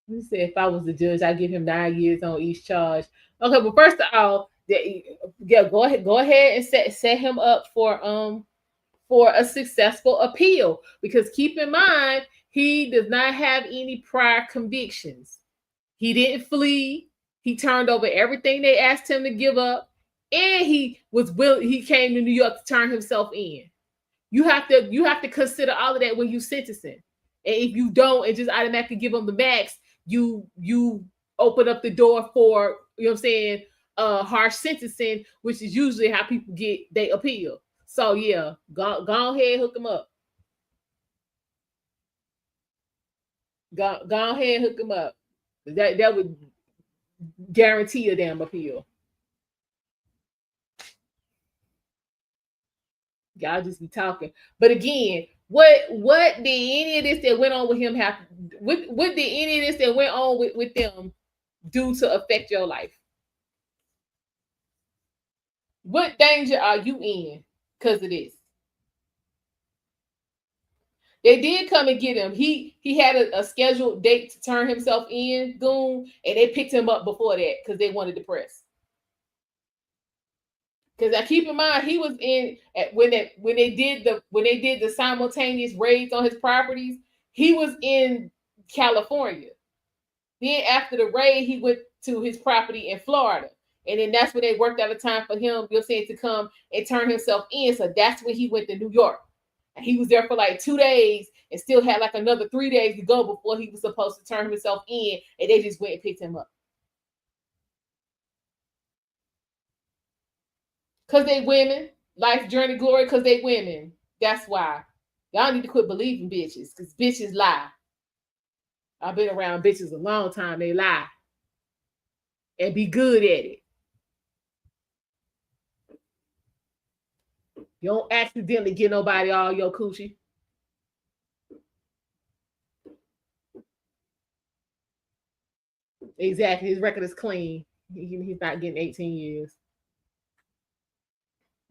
[SPEAKER 1] You said if I was the judge, I'd give him 9 years on each charge. Okay, well, first of all, yeah, go ahead and set him up for a successful appeal, because keep in mind, he does not have any prior convictions. He didn't flee. He turned over everything they asked him to give up, and he came to New York to turn himself in. You have to consider all of that when you sentencing. And if you don't and just automatically give them the max, you open up the door for, you know what I'm saying, harsh sentencing, which is usually how people get they appeal. So yeah, go ahead, hook him up. Go ahead, hook him up. That would guarantee a damn appeal. Y'all just be talking. But again, what did any of this that went on with him have? What did any of this that went on with them do to affect your life? What danger are you in because of this? They did come and get him. He had a scheduled date to turn himself in, goon, and they picked him up before that because they wanted the press. Because I keep in mind he was in when they did the simultaneous raids on his properties. He was in California. Then after the raid, he went to his property in Florida, and then that's when they worked out a time for him. You're saying to come and turn himself in. So that's when he went to New York. And he was there for like 2 days and still had like another 3 days to go before he was supposed to turn himself in. And they just went and picked him up. Because they women. Life journey glory because they women. That's why. Y'all need to quit believing bitches because bitches lie. I've been around bitches a long time. They lie. And be good at it. You don't accidentally get nobody all your coochie. Exactly. His record is clean. He's not getting 18 years.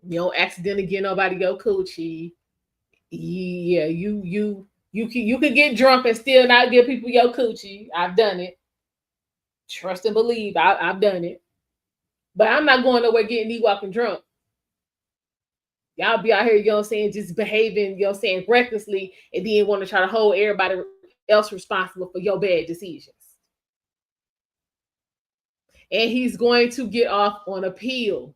[SPEAKER 1] You don't accidentally get nobody your coochie. Yeah, you can get drunk and still not give people your coochie. I've done it. Trust and believe. I've done it. But I'm not going nowhere getting knee walking drunk. Y'all be out here, you know what I'm saying, just behaving, you know what I'm saying, recklessly, and then want to try to hold everybody else responsible for your bad decisions. And he's going to get off on appeal.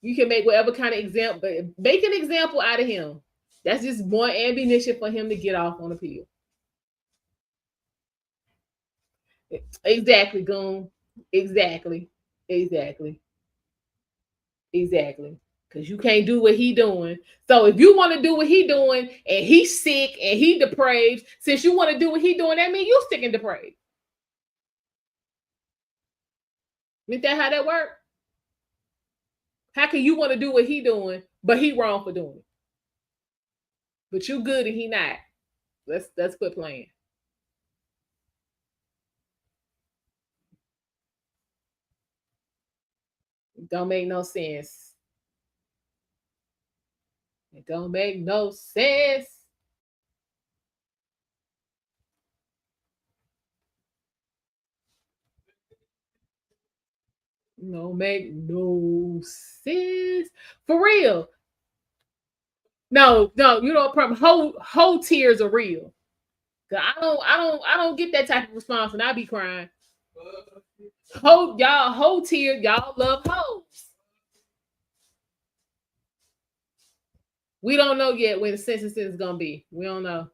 [SPEAKER 1] You can make whatever kind of example, but make an example out of him. That's just more ammunition for him to get off on appeal. Exactly, Goon. Exactly. Because you can't do what he doing. So if you want to do what he doing and he's sick and he depraved, since you want to do what he doing, that means you sick and depraved. Isn't that how that work? How can you want to do what he doing, but he wrong for doing it? But you good and he not. Let's quit playing. It don't make no sense. It don't make no sense. Don't make no sense. For real. No, you know, whole tears are real. I don't get that type of response and I be crying. Whole tear, y'all love hoes. We don't know yet when the sentencing is gonna be. We don't know.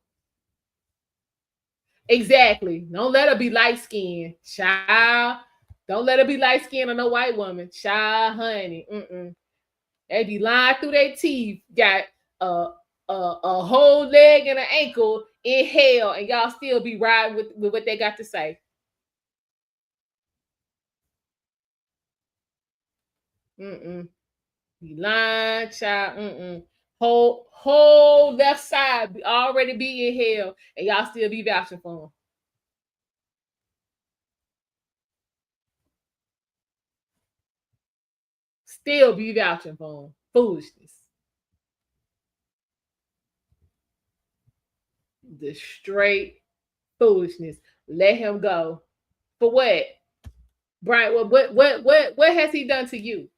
[SPEAKER 1] Exactly. Don't let her be light skinned, child. Don't let her be light skinned or no white woman, child, honey. They be lying through their teeth. Got a whole leg and an ankle in hell, and y'all still be riding with what they got to say. Be lying, child. Whole left side already be in hell, and y'all still be vouching for them. Still be vouching for them. Foolishness. The straight foolishness. Let him go. For what? Brian, what has he done to you?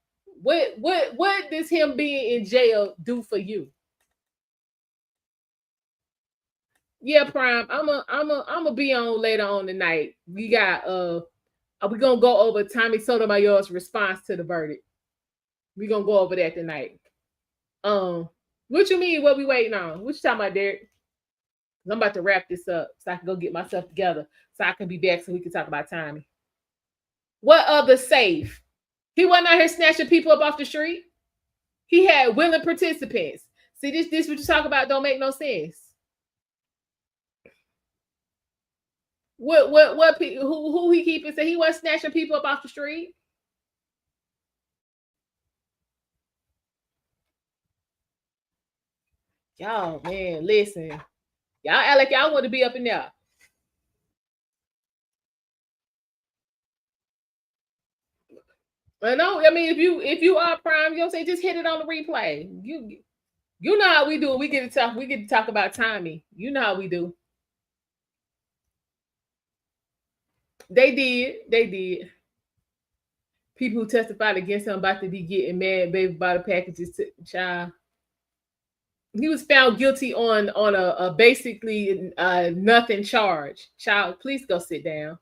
[SPEAKER 1] What does him being in jail do for you? Yeah, Prime. I'm a be on later on tonight. We got we're gonna go over Tommy Sotomayor's response to the verdict. We're gonna go over that tonight. What you mean? What we waiting on? What you talking about, Derek? I'm about to wrap this up so I can go get myself together so I can be back so we can talk about Tommy. What other safe? He wasn't out here snatching people up off the street. He had willing participants. See, this what you talk about don't make no sense. What who he keeping? Say he was snatching people up off the street. Y'all, man, listen. Y'all act like y'all want to be up in there. I mean, if you are prime, you don't say just hit it on the replay. You know how we do it. We get to talk about Tommy. You know how we do. They did. People who testified against him about to be getting mad, baby, by the packages to child. He was found guilty on a basically nothing charge. Child, please go sit down.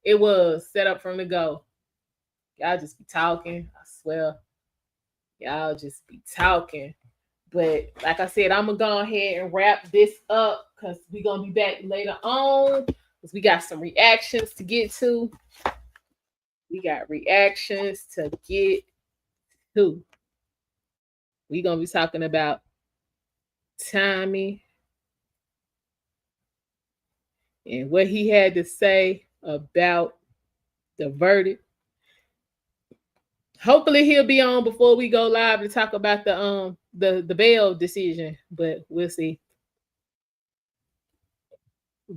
[SPEAKER 1] It was set up from the go. Y'all just be talking. I swear. Y'all just be talking. But like I said, I'm going to go ahead and wrap this up because we're going to be back later on because we got some reactions to get to. We got reactions to get to. We're going to be talking about Tommy and what he had to say about the verdict. Hopefully he'll be on before we go live to talk about the bail decision, but we'll see.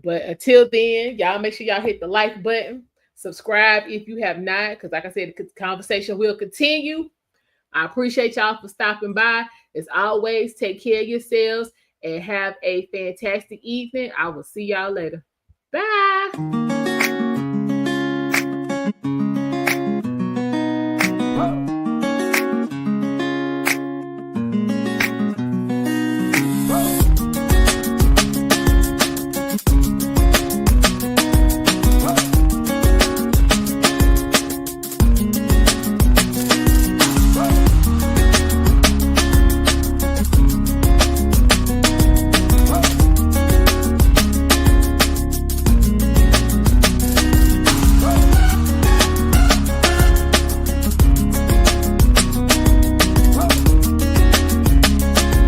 [SPEAKER 1] But until then, y'all make sure y'all hit the like button, subscribe if you have not, because like I said, the conversation will continue. I appreciate y'all for stopping by. As always, take care of yourselves and have a fantastic evening. I will see y'all later. Bye.